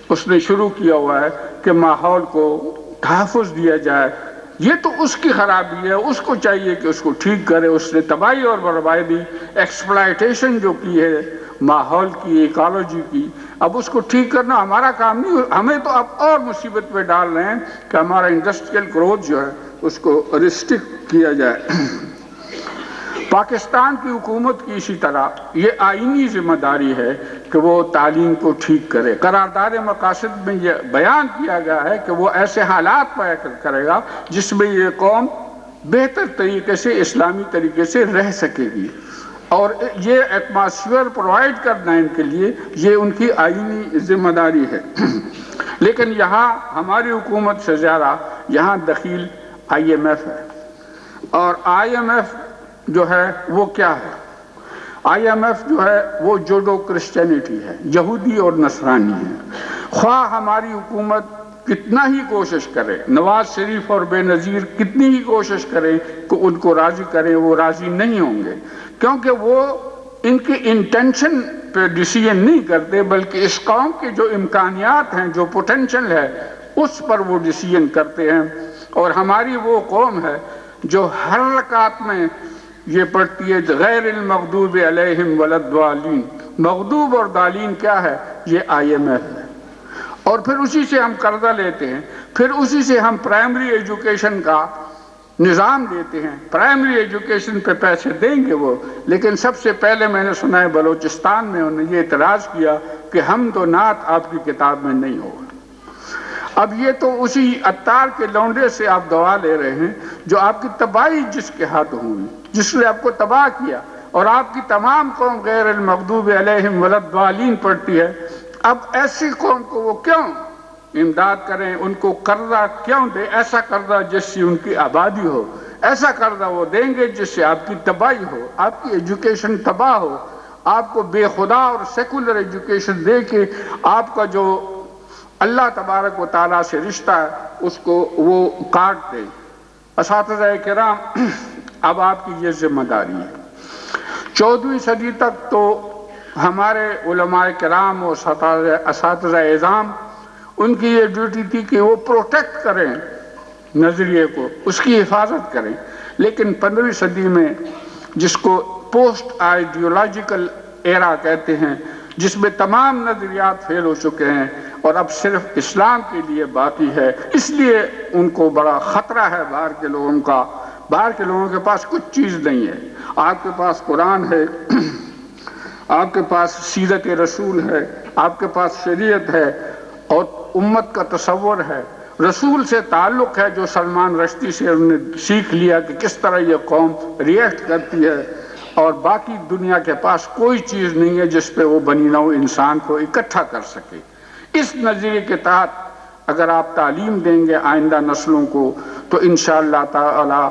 اس نے شروع کیا ہوا ہے کہ ماحول کو تحفظ دیا جائے۔ یہ تو اس کی خرابی ہے، اس کو چاہیے کہ اس کو ٹھیک کرے۔ اس نے تباہی اور بربادی، ایکسپلائٹیشن جو کی ہے ماحول کی، ایکالوجی کی، اب اس کو ٹھیک کرنا ہمارا کام نہیں۔ ہمیں تو اب اور مصیبت پہ ڈال رہے ہیں کہ ہمارا انڈسٹریل گروتھ جو ہے اس کو ریسٹرکٹ کیا جائے۔ پاکستان کی حکومت کی اسی طرح یہ آئینی ذمہ داری ہے کہ وہ تعلیم کو ٹھیک کرے۔ قرارداد مقاصد میں یہ بیان کیا گیا ہے کہ وہ ایسے حالات پیدا کرے گا جس میں یہ قوم بہتر طریقے سے، اسلامی طریقے سے رہ سکے گی۔ اور یہ ایٹماسفیئر پرووائڈ کرنا ان کے لیے یہ ان کی آئینی ذمہ داری ہے۔ لیکن یہاں ہماری حکومت سے زیادہ یہاں دخیل آئی ایم ایف ہے، اور آئی ایم ایف جو ہے وہ کیا ہے؟ آئی ایم ایف جو ہے وہ جوڈو کرسچینٹی ہے، یہودی اور نصرانی ہے۔ خواہ ہماری حکومت کتنا ہی کوشش کرے، نواز شریف اور بے نظیر کتنی ہی کوشش کریں کہ ان کو راضی کریں، وہ راضی نہیں ہوں گے، کیونکہ وہ ان کی انٹینشن پہ ڈیسیژن نہیں کرتے، بلکہ اس قوم کے جو امکانیات ہیں، جو پوٹینشل ہے، اس پر وہ ڈیسیژن کرتے ہیں۔ اور ہماری وہ قوم ہے جو ہر رکعت میں یہ پڑھتی ہے غیر المغضوب علیہم ولا الضالین۔ مغضوب اور ضالین کیا ہے؟ یہ آئی ایم ایف ہے۔ اور پھر اسی سے ہم قرضہ لیتے ہیں، پھر اسی سے ہم پرائمری ایجوکیشن کا نظام دیتے ہیں۔ پرائمری ایجوکیشن پہ پیسے دیں گے وہ، لیکن سب سے پہلے میں نے سنا ہے بلوچستان میں انہوں نے یہ اعتراض کیا کہ ہم تو نعت آپ کی کتاب میں نہیں ہوگا۔ اب یہ تو اسی عطار کے لونڈے سے آپ دعا لے رہے ہیں جو آپ کی تباہی جس کے ہاتھ ہوئی، جس نے آپ کو تباہ کیا، اور آپ کی تمام قوم غیر المغضوب علیہم ولا الضالین پڑھتی ہے۔ اب ایسی قوم کو وہ کیوں امداد کریں، ان کو قرضہ کیوں دیں؟ ایسا قرضہ جس سے ان کی آبادی ہو، ایسا قرضہ وہ دیں گے جس سے آپ کی تباہی ہو، آپ کی ایجوکیشن تباہ ہو، آپ کو بے خدا اور سیکولر ایجوکیشن دے کے آپ کا جو اللہ تبارک و تعالیٰ سے رشتہ ہے اس کو وہ کاٹ دے۔ اساتذہ کرام، اب آپ کی یہ ذمہ داری ہے۔ 14ویں صدی تک تو ہمارے علماء کرام اور اساتذہ اعظام ان کی یہ ڈیوٹی تھی کہ وہ پروٹیکٹ کریں نظریے کو، اس کی حفاظت کریں۔ لیکن 15ویں صدی میں جس کو پوسٹ آئیڈیولوجیکل ایرا کہتے ہیں، جس میں تمام نظریات فیل ہو چکے ہیں اور اب صرف اسلام کے لیے باقی ہے، اس لیے ان کو بڑا خطرہ ہے باہر کے لوگوں کا۔ باہر کے لوگوں کے پاس کچھ چیز نہیں ہے، آپ کے پاس قرآن ہے، آپ کے پاس سیرت رسول ہے، آپ کے پاس شریعت ہے، اور امت کا تصور ہے، رسول سے تعلق ہے جو سلمان رشدی سے انہوں نے سیکھ لیا کہ کس طرح یہ قوم ریئیکٹ کرتی ہے، اور باقی دنیا کے پاس کوئی چیز نہیں ہے جس پہ وہ بنی نوع انسان کو اکٹھا کر سکے۔ اس نظریے کے تحت اگر آپ تعلیم دیں گے آئندہ نسلوں کو تو انشاءاللہ تعالی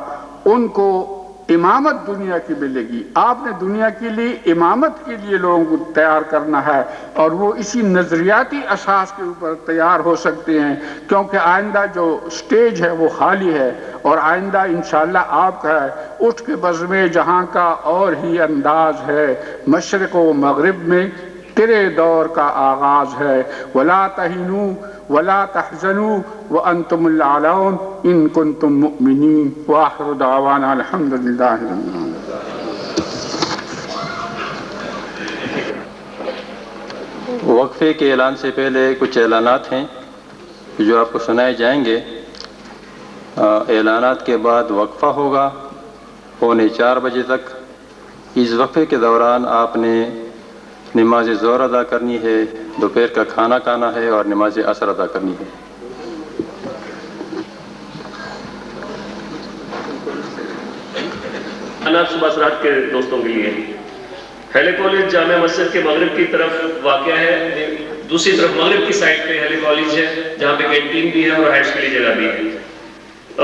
ان کو امامت دنیا کی ملے گی۔ آپ نے دنیا کے لیے امامت کے لیے لوگوں کو تیار کرنا ہے، اور وہ اسی نظریاتی اساس کے اوپر تیار ہو سکتے ہیں، کیونکہ آئندہ جو سٹیج ہے وہ خالی ہے، اور آئندہ انشاءاللہ آپ کا ہے۔ اٹھ کے بزم جہاں کا اور ہی انداز ہے، مشرق و مغرب میں تیرے دور کا آغاز ہے۔ ولا تہنوا ولا تحزنوا وانتم الاعلون ان کنتم مؤمنین۔ وآخر دعوانا الحمد للہ رب العالمین۔ وقفے کے اعلان سے پہلے کچھ اعلانات ہیں جو آپ کو سنائے جائیں گے۔ اعلانات کے بعد وقفہ ہوگا 3:45 بجے تک۔ اس وقفے کے دوران آپ نے نماز ظہر ادا کرنی ہے، دوپہر کا کھانا کھانا ہے اور نماز عصر ادا کرنی ہے۔ صبح سرات کے دوستوں کے لیے ہیلی کالج جامع مسجد کے مغرب کی طرف واقع ہے، دوسری طرف مغرب کی سائڈ پہ ہیلی کالج ہے جہاں پہ کینٹین بھی ہے اور ہائٹس کے لیے جگہ بھی ہے۔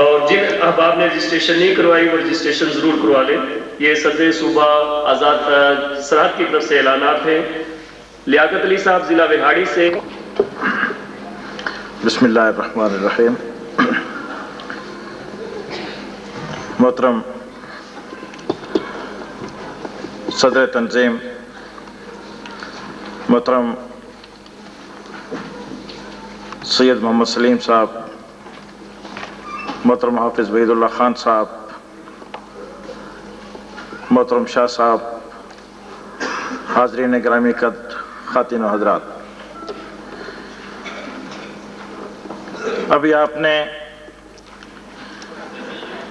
اور جن احباب نے رجسٹریشن نہیں کروائی وہ رجسٹریشن ضرور کروا لیں۔ یہ صدر صوبہ آزاد سرحد کی طرف سے اعلانات ہیں۔ لیاقت علی صاحب ضلع وہاڑی سے۔ بسم اللہ الرحمن الرحیم۔ محترم صدر تنظیم، محترم سید محمد سلیم صاحب، محترم حافظ وحید اللہ خان صاحب، محترم شاہ صاحب، حاضرین گرامی قدر خواتین و حضرات، ابھی آپ نے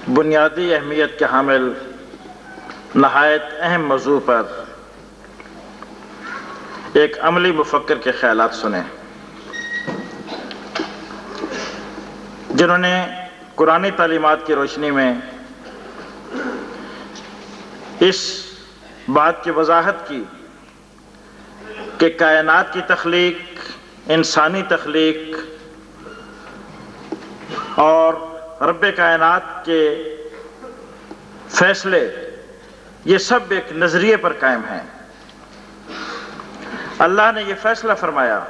بنیادی اہمیت کے حامل نہایت اہم موضوع پر ایک عملی مفکر کے خیالات سنے، جنہوں نے قرآنی تعلیمات کی روشنی میں اس بات کی وضاحت کی کہ کائنات کی تخلیق، انسانی تخلیق اور رب کائنات کے فیصلے، یہ سب ایک نظریے پر قائم ہیں۔ اللہ نے یہ فیصلہ فرمایا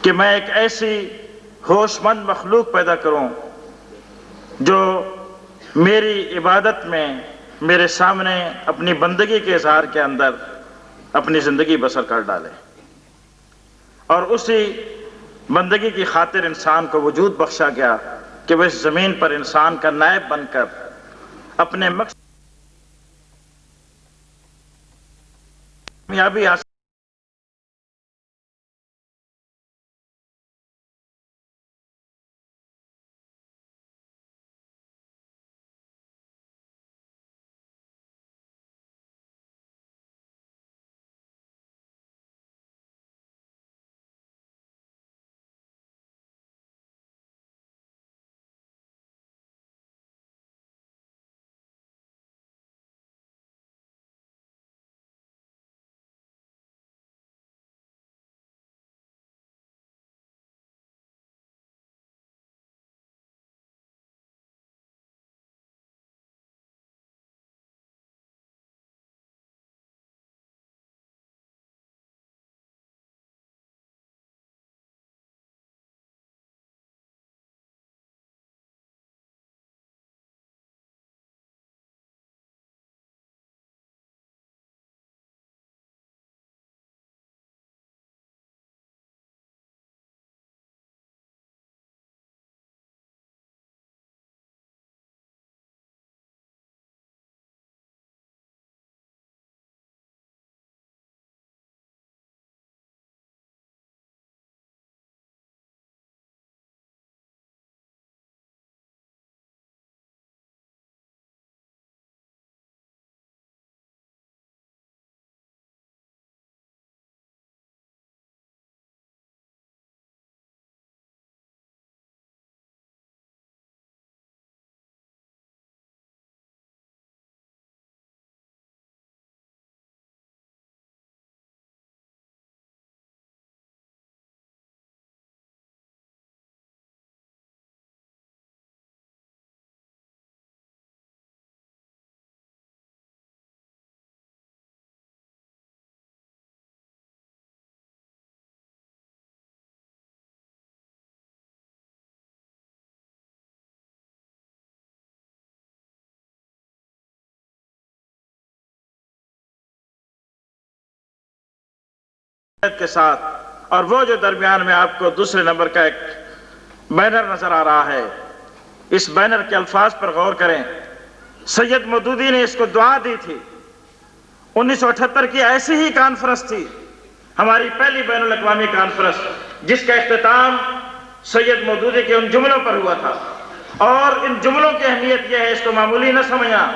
کہ میں ایک ایسی ہوش مند مخلوق پیدا کروں جو میری عبادت میں میرے سامنے اپنی بندگی کے اظہار کے اندر اپنی زندگی بسر کر ڈالے، اور اسی بندگی کی خاطر انسان کو وجود بخشا گیا کہ وہ اس زمین پر انسان کا نائب بن کر اپنے مقصد کامیابی حاصل کے ساتھ، اور وہ جو درمیان میں آپ کو دوسرے نمبر کا ایک بینر نظر آ رہا ہے، اس بینر کے الفاظ پر غور کریں۔ سید مودودی نے اس کو دعا دی تھی۔ 1978 کی ایسی ہی کانفرنس تھی، ہماری پہلی بین الاقوامی کانفرنس، جس کا اختتام سید مودودی کے ان جملوں پر ہوا تھا، اور ان جملوں کی اہمیت یہ ہے، اس کو معمولی نہ سمجھنا۔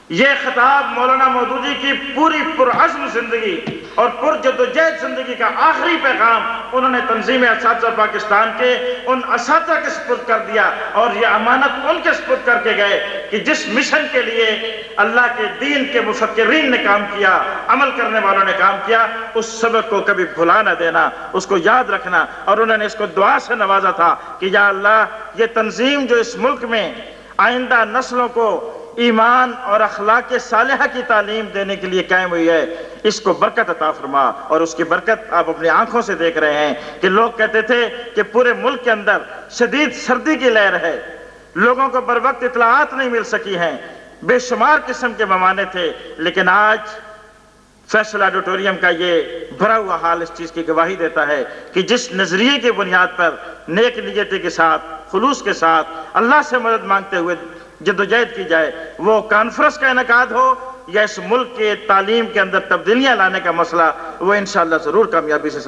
یہ خطاب مولانا مودودی کی پوری پرعزم زندگی اور پرجدوجہد زندگی کا آخری پیغام انہوں نے تنظیم اساتذہ پاکستان کے ان اساتذہ کے سپرد کر دیا، اور یہ امانت ان کے سپرد کر کے گئے کہ جس مشن کے لیے اللہ کے دین کے مفکرین نے کام کیا، عمل کرنے والوں نے کام کیا، اس سبق کو کبھی بھلا نہ دینا، اس کو یاد رکھنا۔ اور انہوں نے اس کو دعا سے نوازا تھا کہ یا اللہ، یہ تنظیم جو اس ملک میں آئندہ نسلوں کو ایمان اور اخلاق صالحہ کی تعلیم دینے کے لیے قائم ہوئی ہے، اس کو برکت عطا فرما۔ اور اس کی برکت آپ اپنی آنکھوں سے دیکھ رہے ہیں کہ لوگ کہتے تھے کہ پورے ملک کے اندر شدید سردی کی لہر ہے، لوگوں کو بر وقت اطلاعات نہیں مل سکی ہیں، بے شمار قسم کے ممانے تھے، لیکن آج فیصل آڈیٹوریم کا یہ بھرا ہوا حال اس چیز کی گواہی دیتا ہے کہ جس نظریے کی بنیاد پر نیک نیتی کے ساتھ، خلوص کے ساتھ اللہ سے مدد مانگتے ہوئے جدوجہد کی جائے، وہ کانفرنس کا انعقاد ہو یا اس ملک کے تعلیم کے اندر تبدیلیاں لانے کا مسئلہ، وہ انشاءاللہ ضرور کامیابی سے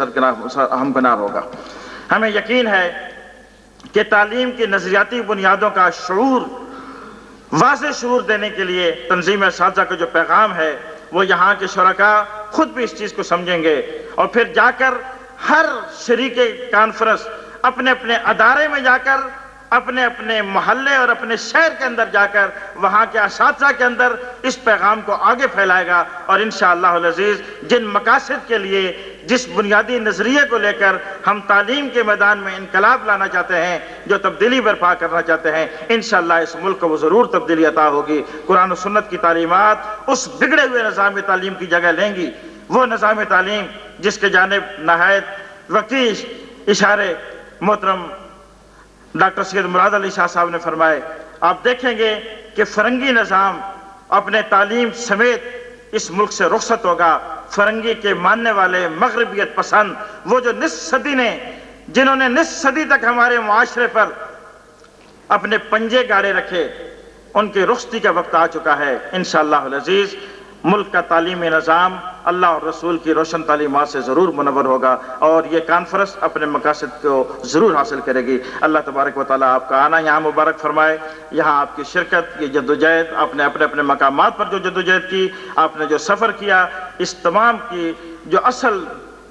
ہمکنار ہوگا۔ ہمیں یقین ہے کہ تعلیم کی نظریاتی بنیادوں کا شعور، واضح شعور دینے کے لیے تنظیم اساتذہ کا جو پیغام ہے، وہ یہاں کے شرکاء خود بھی اس چیز کو سمجھیں گے، اور پھر جا کر ہر شریک کانفرنس اپنے اپنے ادارے میں جا کر اپنے اپنے محلے اور اپنے شہر کے اندر جا کر وہاں کے اساتذہ کے اندر اس پیغام کو آگے پھیلائے گا، اور انشاءاللہ العزیز جن مقاصد کے لیے، جس بنیادی نظریے کو لے کر ہم تعلیم کے میدان میں انقلاب لانا چاہتے ہیں، جو تبدیلی برپا کرنا چاہتے ہیں، انشاءاللہ اس ملک کو وہ ضرور تبدیلی عطا ہوگی۔ قرآن و سنت کی تعلیمات اس بگڑے ہوئے نظام تعلیم کی جگہ لیں گی، وہ نظام تعلیم جس کے جانب نہایت وقتی اشارے محترم ڈاکٹر سید مراد علی شاہ صاحب نے فرمائے۔ آپ دیکھیں گے کہ فرنگی نظام اپنے تعلیم سمیت اس ملک سے رخصت ہوگا۔ فرنگی کے ماننے والے، مغربیت پسند، وہ جو جنہوں نے نصف صدی تک ہمارے معاشرے پر اپنے پنجے گاڑے رکھے، ان کی رخصتی کا وقت آ چکا ہے۔ انشاءاللہ العزیز ملک کا تعلیمی نظام اللہ اور رسول کی روشن تعلیمات سے ضرور منور ہوگا، اور یہ کانفرنس اپنے مقاصد کو ضرور حاصل کرے گی۔ اللہ تبارک و تعالیٰ آپ کا آنا یہاں مبارک فرمائے، یہاں آپ کی شرکت، یہ جدوجہد، آپ نے اپنے اپنے مقامات پر جو جدوجہد کی، آپ نے جو سفر کیا، اس تمام کی جو اصل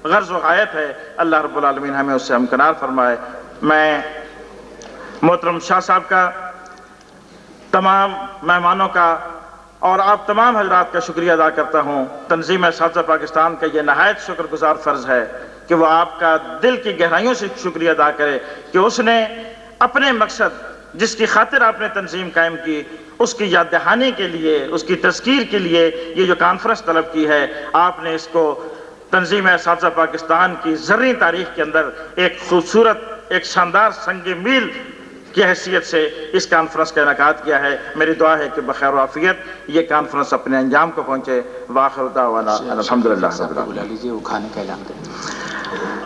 غرض و غایت ہے، اللہ رب العالمین ہمیں اس سے ہمکنار فرمائے۔ میں محترم شاہ صاحب کا، تمام مہمانوں کا اور آپ تمام حضرات کا شکریہ ادا کرتا ہوں۔ تنظیم اساتذہ پاکستان کا یہ نہایت شکر گزار فرض ہے کہ وہ آپ کا دل کی گہرائیوں سے شکریہ ادا کرے کہ اس نے اپنے مقصد، جس کی خاطر آپ نے تنظیم قائم کی، اس کی یاد دہانی کے لیے، اس کی تذکیر کے لیے یہ جو کانفرنس طلب کی ہے، آپ نے اس کو تنظیم اساتذہ پاکستان کی زرعی تاریخ کے اندر ایک خوبصورت، ایک شاندار سنگ میل کی حیثیت سے اس کانفرنس کا انعقاد کیا ہے۔ میری دعا ہے کہ بخیر و عافیت یہ کانفرنس اپنے انجام کو پہنچے۔ وآخر دعوانا الحمدللہ رب العالمین۔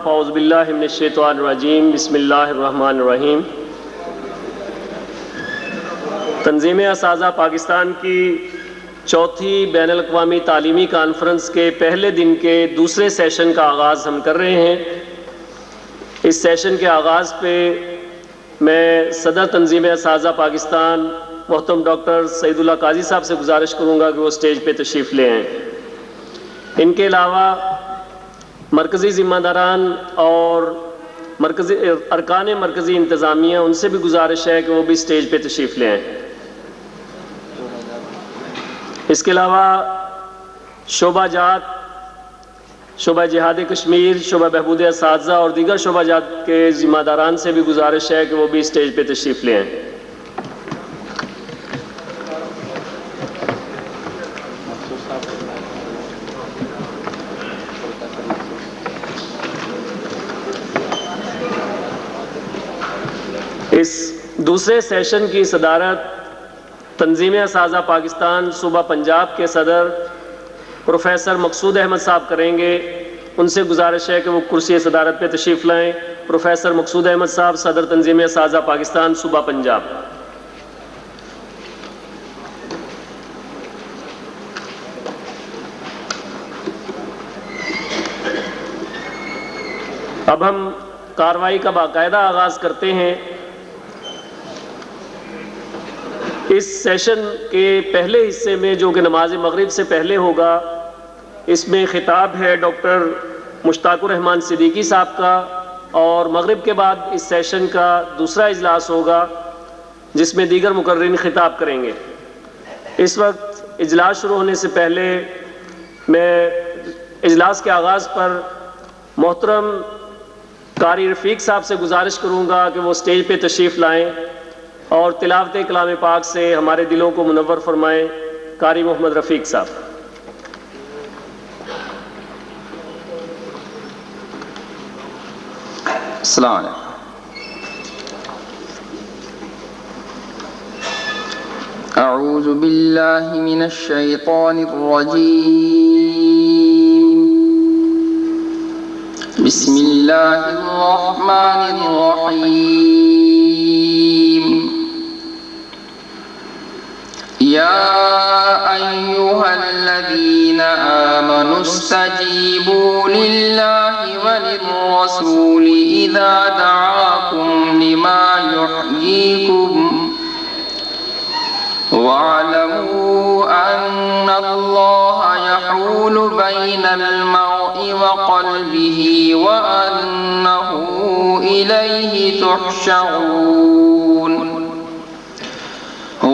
اعوذ باللہ من الشیطان الرجیم، بسم اللہ الرحمن الرحیم۔ تنظیم اساتذہ پاکستان کی چوتھی بین الاقوامی تعلیمی کانفرنس کے پہلے دن کے دوسرے سیشن کا آغاز ہم کر رہے ہیں۔ اس سیشن کے آغاز پہ میں صدر تنظیم اساتذہ پاکستان محترم ڈاکٹر سعید اللہ قاضی صاحب سے گزارش کروں گا کہ وہ اسٹیج پہ تشریف لے آئیں۔ ان کے علاوہ مرکزی ذمہ داران اور ارکان مرکزی انتظامیہ، ان سے بھی گزارش ہے کہ وہ بھی اسٹیج پہ تشریف لے آئیں۔ اس کے علاوہ شعبہ جات، شعبہ جہاد کشمیر، شعبہ بہبود اساتذہ اور دیگر شعبہ جات کے ذمہ داران سے بھی گزارش ہے کہ وہ بھی اسٹیج پہ تشریف لے آئیں۔ اس دوسرے سیشن کی صدارت تنظیم اساتذہ پاکستان صوبہ پنجاب کے صدر پروفیسر مقصود احمد صاحب کریں گے۔ ان سے گزارش ہے کہ وہ کرسی صدارت پہ تشریف لائیں۔ پروفیسر مقصود احمد صاحب، صدر تنظیم اساتذہ پاکستان صوبہ پنجاب۔ اب ہم کارروائی کا باقاعدہ آغاز کرتے ہیں۔ اس سیشن کے پہلے حصے میں، جو کہ نماز مغرب سے پہلے ہوگا، اس میں خطاب ہے ڈاکٹر مشتاق الرحمان صدیقی صاحب کا، اور مغرب کے بعد اس سیشن کا دوسرا اجلاس ہوگا جس میں دیگر مقررین خطاب کریں گے۔ اس وقت اجلاس شروع ہونے سے پہلے میں اجلاس کے آغاز پر محترم قاری رفیق صاحب سے گزارش کروں گا کہ وہ اسٹیج پہ تشریف لائیں اور تلاوت کلام پاک سے ہمارے دلوں کو منور فرمائیں۔ قاری محمد رفیق صاحب۔ السلام علیکم۔ اعوذ باللہ من الشیطان الرجیم، بسم اللہ الرحمن الرحیم۔ یا ایہا الذین آمنوا استجیبوا للہ وللرسول اذا دعاکم لما یحییکم واعلموا ان اللہ یحول بین المرء وقلبہ وانہ الیہ تحشرون۔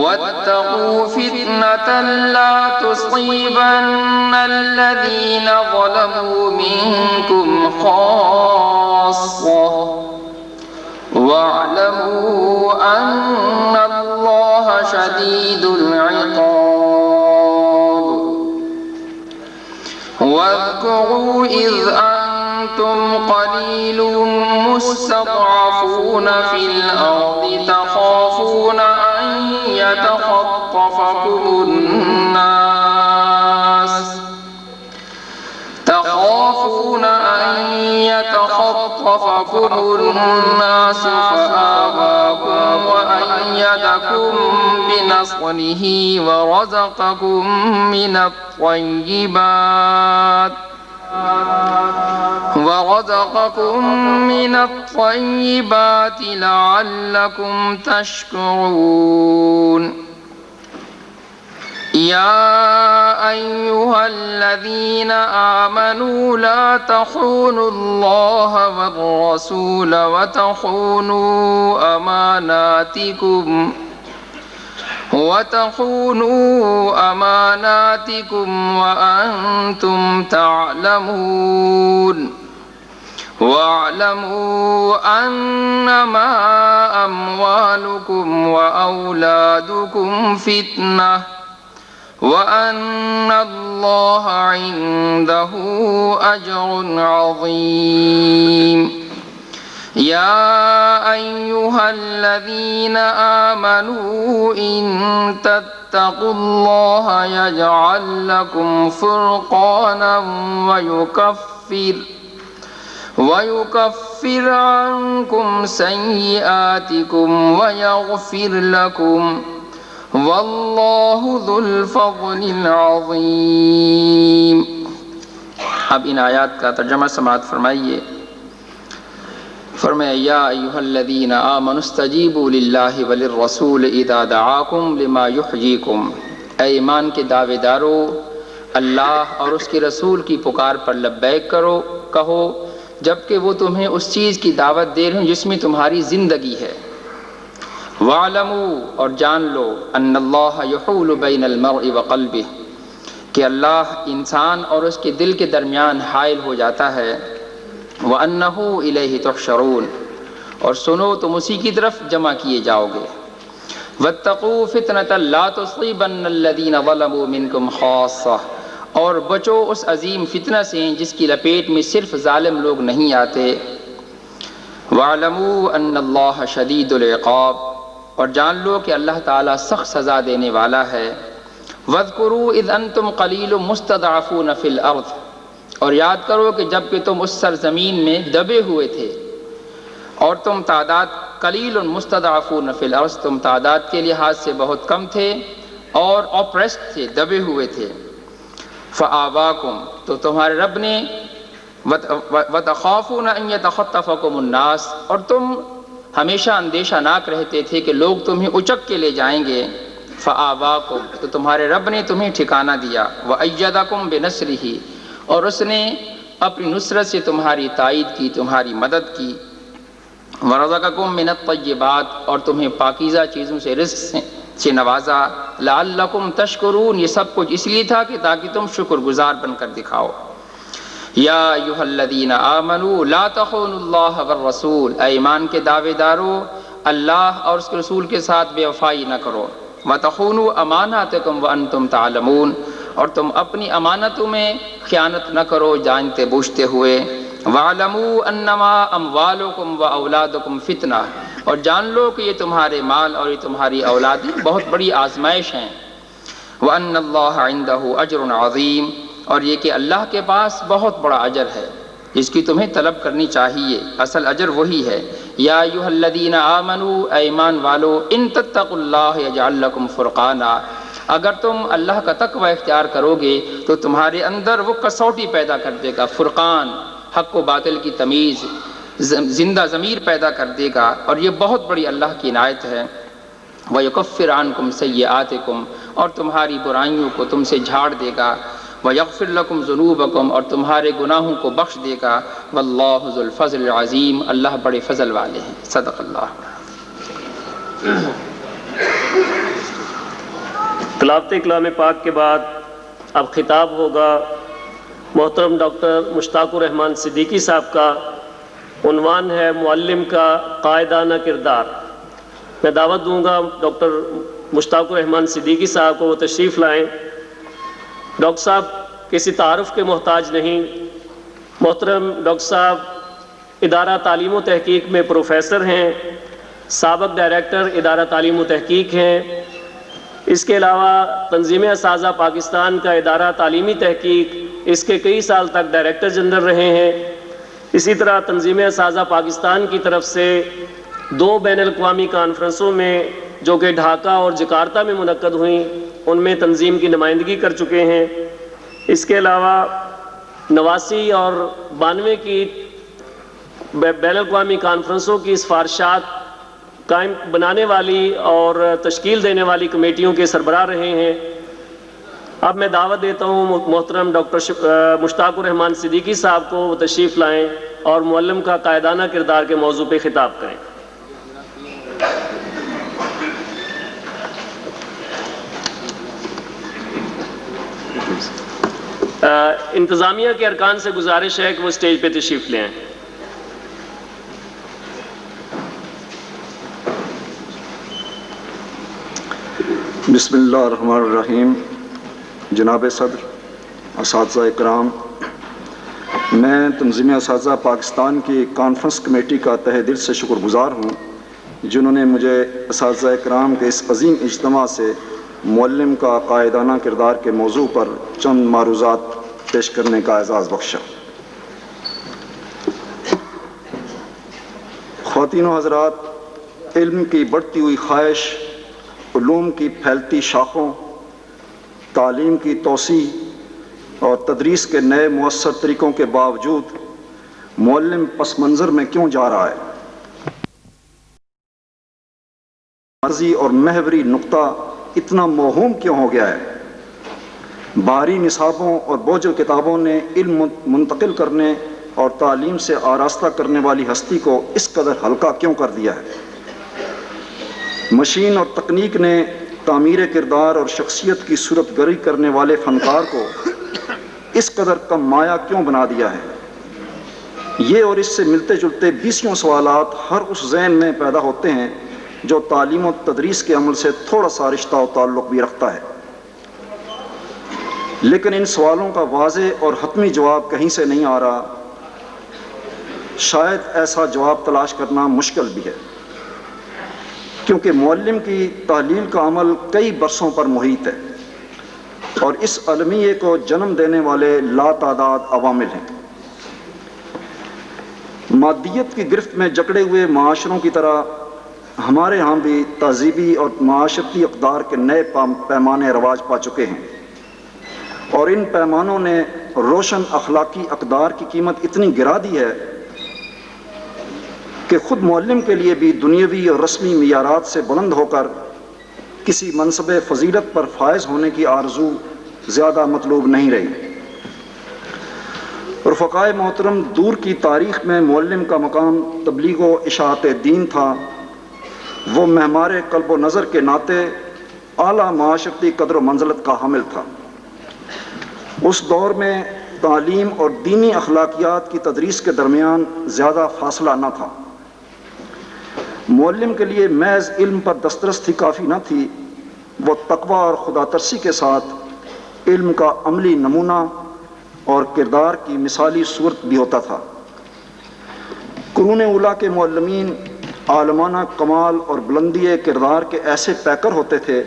واتقوا فتنة لا تصيبن الذين ظلموا منكم خاصة واعلموا أن الله شديد العقاب. واذكروا إذ أنتم قليل مستضعفون في الأرض تخافون أن يتخطفكم الناس فآواكم وأيدكم بنصره ورزقكم من الطيبات لعلكم تشكرون. يا أيها الذين آمنوا لا تخونوا الله والرسول وتخونوا أماناتكم وأنتم تعلمون. واعلموا أنما أموالكم وأولادكم فتنة وأن الله عنده أجر عظيم. يا أيها الذين آمنوا إن تتقوا الله يجعل لكم فرقانا ويكفر عنكم سيئاتكم ويغفر لكم واللہ ذو الفضل العظیم. اب ان آیات کا ترجمہ سماعت فرمائیے. فرمایا یا ایھا الذین آمنوا استجیبوا للہ وللرسول اذا دعاکم لما یحییکم. اے ایمان کے دعوے دارو، اللہ اور اس کے رسول کی پکار پر لبیک کہو جبکہ وہ تمہیں اس چیز کی دعوت دے رہے ہیں جس میں تمہاری زندگی ہے. وَاعْلَمُوا اور جان لو ان اللہ یحول بین المرء وقلبہ کہ اللہ انسان اور اس کے دل کے درمیان حائل ہو جاتا ہے. وَأَنَّهُ إِلَيْهِ تُحْشَرُونَ اور سنو تم اسی کی طرف جمع کیے جاؤ گے. وَاتَّقُوا فِتْنَةً لَا تُصِيبَنَّ الَّذِينَ ظَلَمُوا مِنْكُمْ خَاصَّةً اور بچو اس عظیم فتنہ سے جس کی لپیٹ میں صرف ظالم لوگ نہیں آتے. وَاعْلَمُوا أَنَّ اللَّهَ شَدِيدُ الْعِقَابِ اور جان لو کہ اللہ تعالیٰ سخت سزا دینے والا ہے. وَاذْكُرُوا إِذْ أَنْتُمْ قَلِيلٌ مُسْتَضْعَفُونَ فِي الْأَرْضِ اور یاد کرو کہ جب کہ تم اس سرزمین میں دبے ہوئے تھے اور تم تعداد قلیل مستضعفون فی الارض تم تعداد کے لحاظ سے بہت کم تھے اور اوپریسڈ تھے، دبے ہوئے تھے. فآواکم تو تمہارے رب نے وتخافون ان یتخطفکم الناس اور تم ہمیشہ اندیشہ ناک رہتے تھے کہ لوگ تمہیں اچک کے لے جائیں گے. فآواکم تو تمہارے رب نے تمہیں ٹھکانہ دیا. وأیدکم بنصرہ اور اس نے اپنی نصرت سے تمہاری تائید کی، تمہاری مدد کی. ورزقکم من الطیبات اور تمہیں پاکیزہ چیزوں سے رزق سے نوازا. لعلکم تشکرون یہ سب کچھ اس لیے تھا کہ تاکہ تم شکر گزار بن کر دکھاؤ. یا ایھا الذین آمنوا لا تخونوا اللہ والرسول اے ایمان کے دعوے دارو اللہ اور اس کے رسول کے ساتھ بے وفائی نہ کرو. وتخونوا اماناتکم وانتم تعلمون اور تم اپنی امانتوں میں خیانت نہ کرو جانتے بوجھتے ہوئے. وَاعْلَمُوا أَنَّمَا أَمْوَالُكُمْ وَأَوْلَادُكُمْ فِتْنَةٌ اور جان لو کہ یہ تمہارے مال اور یہ تمہاری اولادیں بہت بڑی آزمائش ہیں. وَأَنَّ اللَّهَ عِنْدَهُ أَجْرٌ عَظِيمٌ اور یہ کہ اللہ کے پاس بہت بڑا اجر ہے جس کی تمہیں طلب کرنی چاہیے. اصل اجر وہی ہے. یا ایھا الذین آمنوا اے ایمان والو ان تتقوا اللہ یجعل لکم فرقانا اگر تم اللہ کا تقوی اختیار کرو گے تو تمہارے اندر وہ کسوٹی پیدا کر دے گا، فرقان، حق و باطل کی تمیز، زندہ ضمیر پیدا کر دے گا اور یہ بہت بڑی اللہ کی عنایت ہے. وَيُكَفِّرْ عَنْكُمْ سَيِّئَاتِكُمْ اور تمہاری برائیوں کو تم سے جھاڑ دے گا. وَيَغْفِرْ لَكُمْ ذُنُوبَكُمْ اور تمہارے گناہوں کو بخش دے گا. وَاللَّهُ ذُو الْفَضْلِ الْعَظِيمِ اللہ بڑے فضل والے ہیں. صدق اللہ. تلاوت کلام پاک کے بعد اب خطاب ہوگا محترم ڈاکٹر مشتاق الرحمان صدیقی صاحب کا. عنوان ہے معلم کا قائدانہ کردار. میں دعوت دوں گا ڈاکٹر مشتاق الرحمان صدیقی صاحب کو، وہ تشریف لائیں. ڈاکٹر صاحب کسی تعارف کے محتاج نہیں. محترم ڈاکٹر صاحب ادارہ تعلیم و تحقیق میں پروفیسر ہیں، سابق ڈائریکٹر ادارہ تعلیم و تحقیق ہیں. اس کے علاوہ تنظیم اساتذہ پاکستان کا ادارہ تعلیمی تحقیق، اس کے کئی سال تک ڈائریکٹر جنرل رہے ہیں. اسی طرح تنظیم اساتذہ پاکستان کی طرف سے 2 بین الاقوامی کانفرنسوں میں جو کہ ڈھاکہ اور جکارتہ میں منعقد ہوئیں، ان میں تنظیم کی نمائندگی کر چکے ہیں. اس کے علاوہ 89 اور 92 کی بین الاقوامی کانفرنسوں کی سفارشات قائم بنانے والی اور تشکیل دینے والی کمیٹیوں کے سربراہ رہے ہیں. اب میں دعوت دیتا ہوں محترم ڈاکٹر مشتاق الرحمان صدیقی صاحب کو، وہ تشریف لائیں اور معلم کا قائدانہ کردار کے موضوع پہ خطاب کریں. انتظامیہ کے ارکان سے گزارش ہے کہ وہ اسٹیج پہ تشریف لے آئیں. بسم اللہ الرحمن الرحیم. جناب صدر، اساتذہ اکرام، میں تنظیم اساتذہ پاکستان کی کانفرنس کمیٹی کا تہہ دل سے شکر گزار ہوں جنہوں نے مجھے اساتذہ اکرام کے اس عظیم اجتماع سے معلم کا قائدانہ کردار کے موضوع پر چند معروضات پیش کرنے کا اعزاز بخشا. خواتین و حضرات، علم کی بڑھتی ہوئی خواہش، علوم کی پھیلتی شاخوں، تعلیم کی توسیع اور تدریس کے نئے مؤثر طریقوں کے باوجود معلم پس منظر میں کیوں جا رہا ہے؟ مرضی اور محوری نقطہ اتنا موہوم کیوں ہو گیا ہے؟ بھاری نصابوں اور بوجھل کتابوں نے علم منتقل کرنے اور تعلیم سے آراستہ کرنے والی ہستی کو اس قدر ہلکا کیوں کر دیا ہے؟ مشین اور تکنیک نے تعمیر کردار اور شخصیت کی صورت گری کرنے والے فنکار کو اس قدر کم مایہ کیوں بنا دیا ہے؟ یہ اور اس سے ملتے جلتے 20 سوالات ہر اس ذہن میں پیدا ہوتے ہیں جو تعلیم و تدریس کے عمل سے تھوڑا سا رشتہ و تعلق بھی رکھتا ہے. لیکن ان سوالوں کا واضح اور حتمی جواب کہیں سے نہیں آ رہا. شاید ایسا جواب تلاش کرنا مشکل بھی ہے، کیونکہ معلم کی تعلیل کا عمل کئی برسوں پر محیط ہے اور اس المیے کو جنم دینے والے لاتعداد عوامل ہیں. مادیت کی گرفت میں جکڑے ہوئے معاشروں کی طرح ہمارے ہاں بھی تہذیبی اور معاشرتی اقدار کے نئے پیمانے رواج پا چکے ہیں، اور ان پیمانوں نے روشن اخلاقی اقدار کی قیمت اتنی گرا دی ہے کہ خود معلم کے لیے بھی دنیاوی اور رسمی معیارات سے بلند ہو کر کسی منصب فضیلت پر فائز ہونے کی آرزو زیادہ مطلوب نہیں رہی. رفقائے محترم، دور کی تاریخ میں معلم کا مقام تبلیغ و اشاعت دین تھا. وہ معمار قلب و نظر کے ناطے اعلیٰ معاشرتی قدر و منزلت کا حامل تھا. اس دور میں تعلیم اور دینی اخلاقیات کی تدریس کے درمیان زیادہ فاصلہ نہ تھا. معلم کے لیے محض علم پر دسترس ہی کافی نہ تھی، وہ تقویٰ اور خدا ترسی کے ساتھ علم کا عملی نمونہ اور کردار کی مثالی صورت بھی ہوتا تھا. قرون اولیٰ کے معلمین عالمانہ کمال اور بلندی کردار کے ایسے پیکر ہوتے تھے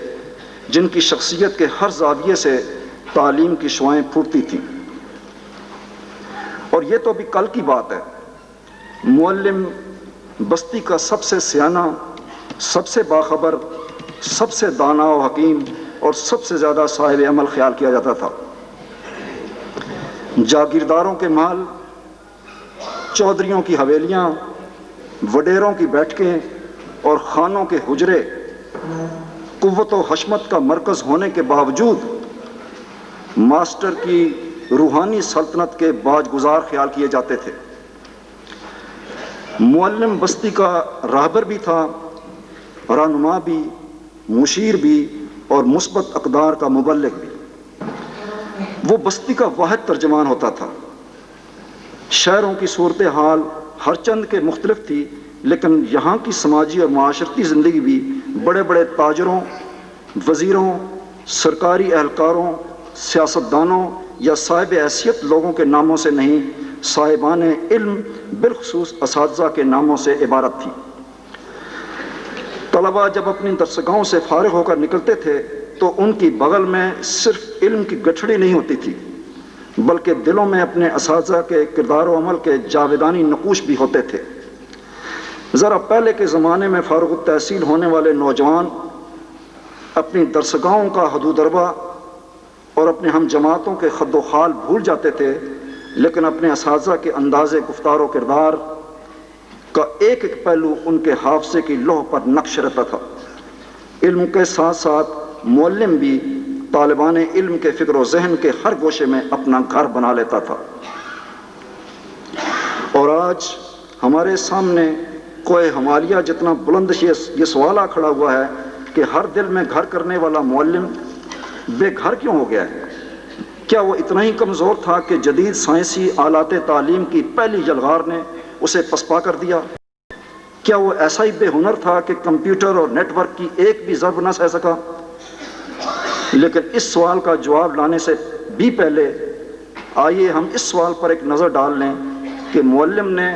جن کی شخصیت کے ہر زاویے سے تعلیم کی شعائیں پھوٹتی تھیں. اور یہ تو ابھی کل کی بات ہے. معلم بستی کا سب سے سیانہ، سب سے باخبر، سب سے دانا و حکیم اور سب سے زیادہ صاحب عمل خیال کیا جاتا تھا. جاگیرداروں کے محل، چودھریوں کی حویلیاں، وڈیروں کی بیٹھکیں اور خانوں کے حجرے قوت و حشمت کا مرکز ہونے کے باوجود ماسٹر کی روحانی سلطنت کے باج گزار خیال کیے جاتے تھے. معلم بستی کا راہبر بھی تھا، رہنما بھی، مشیر بھی اور مثبت اقدار کا مبلغ بھی۔ وہ بستی کا واحد ترجمان ہوتا تھا۔ شہروں کی صورتحال ہر چند کے مختلف تھی، لیکن یہاں کی سماجی اور معاشرتی زندگی بھی بڑے بڑے تاجروں، وزیروں، سرکاری اہلکاروں، سیاستدانوں یا صاحب حیثیت لوگوں کے ناموں سے نہیں، صاحبان علم بالخصوص اساتذہ کے ناموں سے عبارت تھی۔ طلباء جب اپنی درسگاہوں سے فارغ ہو کر نکلتے تھے تو ان کی بغل میں صرف علم کی گٹھڑی نہیں ہوتی تھی، بلکہ دلوں میں اپنے اساتذہ کے کردار و عمل کے جاویدانی نقوش بھی ہوتے تھے۔ ذرا پہلے کے زمانے میں فارغ التحصیل ہونے والے نوجوان اپنی درسگاہوں کا حدود اربا اور اپنے ہم جماعتوں کے خد و خال بھول جاتے تھے، لیکن اپنے اساتذہ کے انداز گفتار و کردار کا ایک ایک پہلو ان کے حافظے کی لوح پر نقش رہتا تھا۔ علم کے ساتھ ساتھ معلم بھی طالبان علم کے فکر و ذہن کے ہر گوشے میں اپنا گھر بنا لیتا تھا۔ اور آج ہمارے سامنے کوہ ہمالیہ جتنا بلند یہ سوال کھڑا ہوا ہے کہ ہر دل میں گھر کرنے والا معلم بے گھر کیوں ہو گیا ہے؟ کیا وہ اتنا ہی کمزور تھا کہ جدید سائنسی آلات تعلیم کی پہلی یلغار نے اسے پسپا کر دیا؟ کیا وہ ایسا ہی بے ہنر تھا کہ کمپیوٹر اور نیٹ ورک کی ایک بھی ضرب نہ سہ سکا؟ لیکن اس سوال کا جواب لانے سے بھی پہلے آئیے ہم اس سوال پر ایک نظر ڈال لیں کہ معلم نے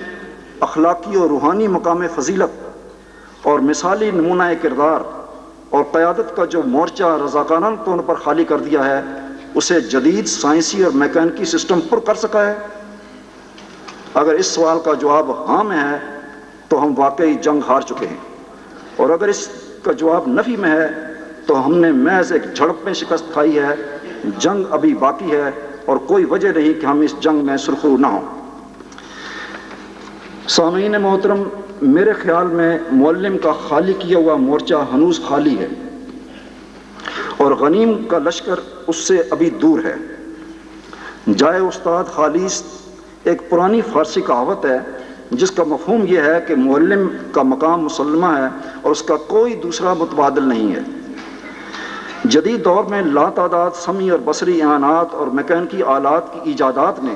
اخلاقی اور روحانی مقام فضیلت اور مثالی نمونہ کردار اور قیادت کا جو مورچہ رضاکارانہ طور پر خالی کر دیا ہے، اسے جدید سائنسی اور میکینکی سسٹم پر کر سکا ہے؟ اگر اس سوال کا جواب ہاں میں ہے تو ہم واقعی جنگ ہار چکے ہیں، اور اگر اس کا جواب نفی میں ہے تو ہم نے محض ایک جھڑپ میں شکست کھائی ہے۔ جنگ ابھی باقی ہے اور کوئی وجہ نہیں کہ ہم اس جنگ میں سرخرو نہ ہوں۔ سامعین محترم، میرے خیال میں معلم کا خالی کیا ہوا مورچہ ہنوز خالی ہے، اور غنیم کا لشکر اس سے ابھی دور ہے۔ جائے استاد خالیس ایک پرانی فارسی کہاوت ہے جس کا مفہوم یہ ہے کہ معلم کا مقام مسلمہ ہے اور اس کا کوئی دوسرا متبادل نہیں ہے۔ جدید دور میں لاتعداد سمعی اور بصری اعانات اور میکینکی آلات کی ایجادات نے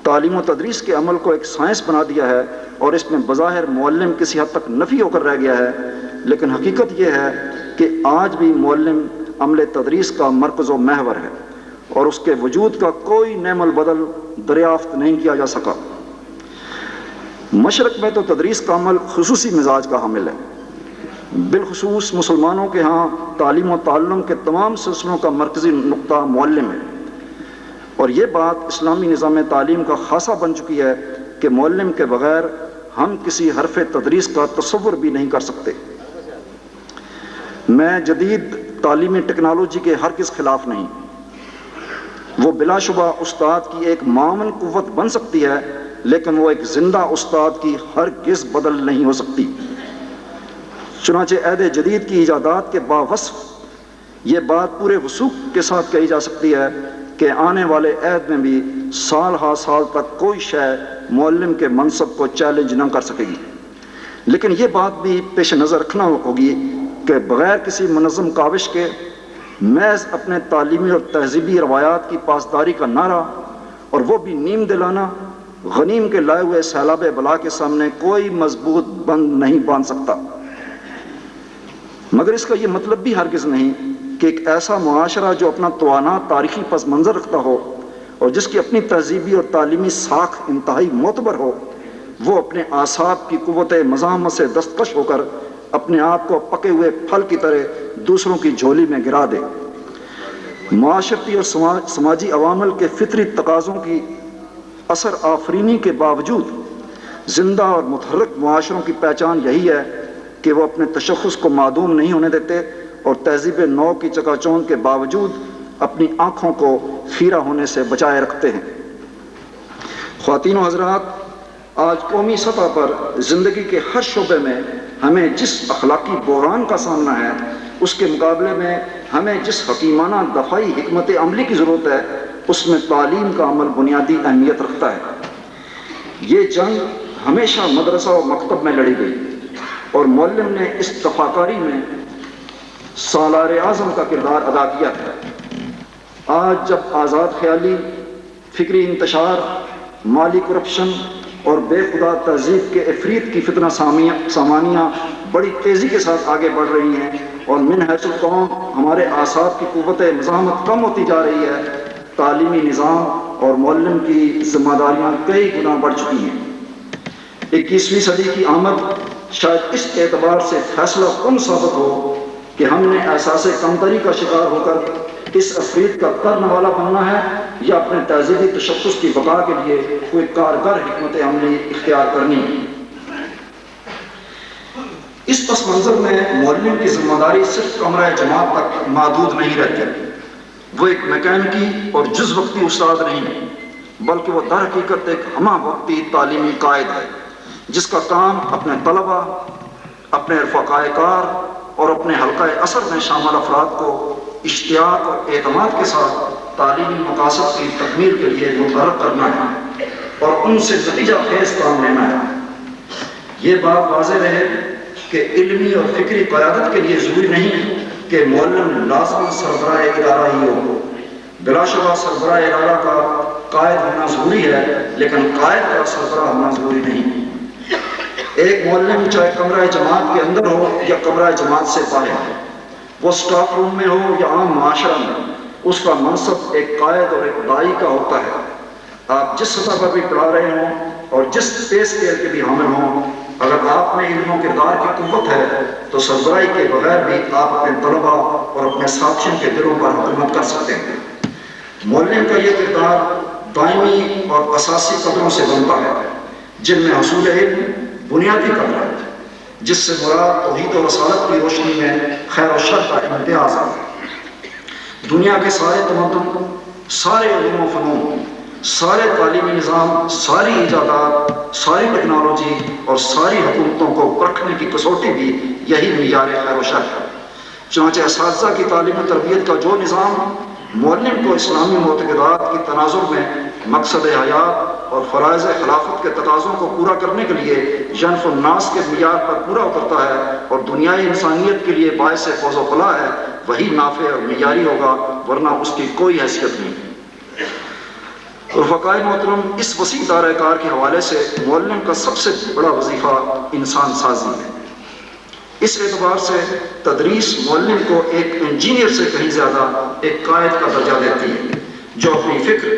تعلیم و تدریس کے عمل کو ایک سائنس بنا دیا ہے، اور اس میں بظاہر معلم کسی حد تک نفی ہو کر رہ گیا ہے، لیکن حقیقت یہ ہے کہ آج بھی معلم عمل تدریس کا مرکز و محور ہے، اور اس کے وجود کا کوئی نعم البدل دریافت نہیں کیا جا سکا۔ مشرق میں تو تدریس کا عمل خصوصی مزاج کا حامل ہے، بالخصوص مسلمانوں کے ہاں تعلیم و تعلم کے تمام سلسلوں کا مرکزی نقطہ معلم ہے، اور یہ بات اسلامی نظام تعلیم کا خاصہ بن چکی ہے کہ معلم کے بغیر ہم کسی حرف تدریس کا تصور بھی نہیں کر سکتے۔ میں جدید تعلیمی ٹیکنالوجی کے ہرگز خلاف نہیں، وہ بلا شبہ استاد کی ایک معاون قوت بن سکتی ہے، لیکن وہ ایک زندہ استاد کی ہرگز بدل نہیں ہو سکتی۔ چنانچہ عہد جدید کی ایجادات کے باوصف یہ بات پورے وثوق کے ساتھ کہی جا سکتی ہے کہ آنے والے عہد میں بھی سال ہا سال تک کوئی شے معلم کے منصب کو چیلنج نہ کر سکے گی، لیکن یہ بات بھی پیش نظر رکھنا ہوگی کہ بغیر کسی منظم کاوش کے محض اپنے تعلیمی اور تہذیبی روایات کی پاسداری کا نعرہ، اور وہ بھی نیم دلانہ، غنیم کے لائے ہوئے سیلاب بلا کے سامنے کوئی مضبوط بند نہیں باندھ سکتا۔ مگر اس کا یہ مطلب بھی ہرگز نہیں کہ ایک ایسا معاشرہ جو اپنا توانا تاریخی پس منظر رکھتا ہو اور جس کی اپنی تہذیبی اور تعلیمی ساکھ انتہائی معتبر ہو، وہ اپنے اعصاب کی قوت مزاحمت سے دستکش ہو کر اپنے آپ کو پکے ہوئے پھل کی طرح دوسروں کی جھولی میں گرا دے۔ معاشرتی اور سماجی عوامل کے فطری تقاضوں کی اثر آفرینی کے باوجود زندہ اور متحرک معاشروں کی پہچان یہی ہے کہ وہ اپنے تشخص کو معدوم نہیں ہونے دیتے اور تہذیب نو کی چکا چوند کے باوجود اپنی آنکھوں کو خیرہ ہونے سے بچائے رکھتے ہیں۔ خواتین و حضرات، آج قومی سطح پر زندگی کے ہر شعبے میں ہمیں جس اخلاقی بحران کا سامنا ہے، اس کے مقابلے میں ہمیں جس حکیمانہ دفاعی حکمت عملی کی ضرورت ہے، اس میں تعلیم کا عمل بنیادی اہمیت رکھتا ہے۔ یہ جنگ ہمیشہ مدرسہ و مکتب میں لڑی گئی، اور معلم نے اس دفاعکاری میں سالار اعظم کا کردار ادا کیا ہے۔ آج جب آزاد خیالی، فکری انتشار، مالی کرپشن اور بے خدا تہذیب کے افریط کی فتنہ سامانیاں بڑی تیزی کے ساتھ آگے بڑھ رہی ہیں اور من حیث القوم ہمارے اعصاب کی قوت مزاحمت کم ہوتی جا رہی ہے، تعلیمی نظام اور معلم کی ذمہ داریاں کئی گنا بڑھ چکی ہیں۔ 21ویں صدی کی آمد شاید اس اعتبار سے فیصلہ کن ثابت ہو کہ ہم نے احساس کمتری کا شکار ہو کر اس افریط کا کرنے والا بننا ہے یا اپنے تہذیبی تشخص کی بقا کے لیے کوئی کارگر حکمت عملی اختیار کرنی ہے۔ اس پس منظر میں معلم کی ذمہ داری صرف کمرہ جماعت تک محدود نہیں رہتی۔ وہ ایک میکینکی اور جز وقتی استاد نہیں، بلکہ وہ در حقیقت ایک ہمہ وقتی تعلیمی قائد ہے، جس کا کام اپنے طلبہ، اپنے رفقائے کار اور اپنے حلقہ اثر میں شامل افراد کو اشتیاق اور اعتماد کے ساتھ تعلیمی مقاصد کی تکمیل کے لیے متحرک کرنا ہے اور ان سے نتیجہ خیز کام لینا ہے۔ یہ بات واضح رہے کہ علمی اور فکری قیادت کے لیے ضروری نہیں کہ معلم لازمی سربراہ ادارہ ہی ہو۔ بلا شبہ سربراہ ادارہ کا قائد ہونا ضروری ہے، لیکن قائد کا سربراہ ہونا ضروری نہیں۔ ایک معلم چاہے کمرہ جماعت کے اندر ہو یا کمرہ جماعت سے باہر، وہ سٹاف روم میں ہو یا عام معاشرہ میں، اس کا منصب ایک قائد اور ایک داعی کا ہوتا ہے۔ آپ جس سطح پر بھی پڑھا رہے ہوں اور جس پے اسکیل کے بھی حامل ہوں، اگر آپ میں علم و کردار کی قوت ہے تو سربراہی کے بغیر بھی آپ اپنے طلباء اور اپنے ساتھیوں کے دلوں پر حکومت کر سکتے ہیں۔ معلم کا یہ کردار دائمی اور اساسی قدروں سے بنتا ہے، جن میں حصول علم بنیادی قدر ہے، جس سے مراد توحید و رسالت کی روشنی میں خیر و شر کا امتیاز ہے۔ دنیا کے سارے تمدن، سارے علوم و فنون، سارے تعلیمی نظام، ساری ایجادات، ساری ٹیکنالوجی اور ساری حکومتوں کو پرکھنے کی کسوٹی بھی یہی معیار خیر و شر ہے۔ چنانچہ اساتذہ کی تعلیم و تربیت کا جو نظام معلم کو اسلامی معتقدات کی تناظر میں مقصد حیات اور فرائض خلافت کے تقاضوں کو پورا کرنے کے لیے ینف الناس کے معیار پر پورا اترتا ہے اور دنیای انسانیت کے لیے باعث فوز و فلاح ہے، وہی نافع اور معیاری ہوگا، ورنہ اس کی کوئی حیثیت نہیں۔ رفقائے محترم، اس وسیع دائرہ کار کے حوالے سے معلم کا سب سے بڑا وظیفہ انسان سازی ہے۔ اس اعتبار سے تدریس معلم کو ایک انجینئر سے کہیں زیادہ ایک قائد کا درجہ دیتی ہے، جو اپنی فکر،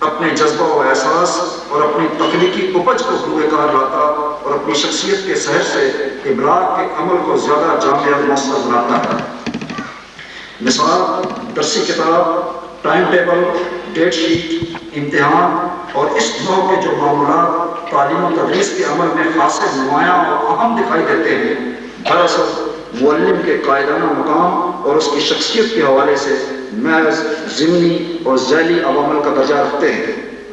اپنے جذبہ و احساس اور اپنی تخلیقی اپج کو روئے کار لاتا اور اپنی شخصیت کے سحر سے ابلاغ کے عمل کو زیادہ جامع اور مؤثر بناتا ہے۔ مثال، درسی کتاب، ٹائم ٹیبل، ڈیٹ شیٹ، امتحان اور اس نوع کے جو معمولات تعلیم و تدریس کے عمل میں خاصے نمایاں اور اہم دکھائی دیتے ہیں، دراصل معلم کے قائدانہ مقام اور اس کی شخصیت کے حوالے سے محض ضمنی اور ذیلی عوامل کا درجہ رکھتے ہیں۔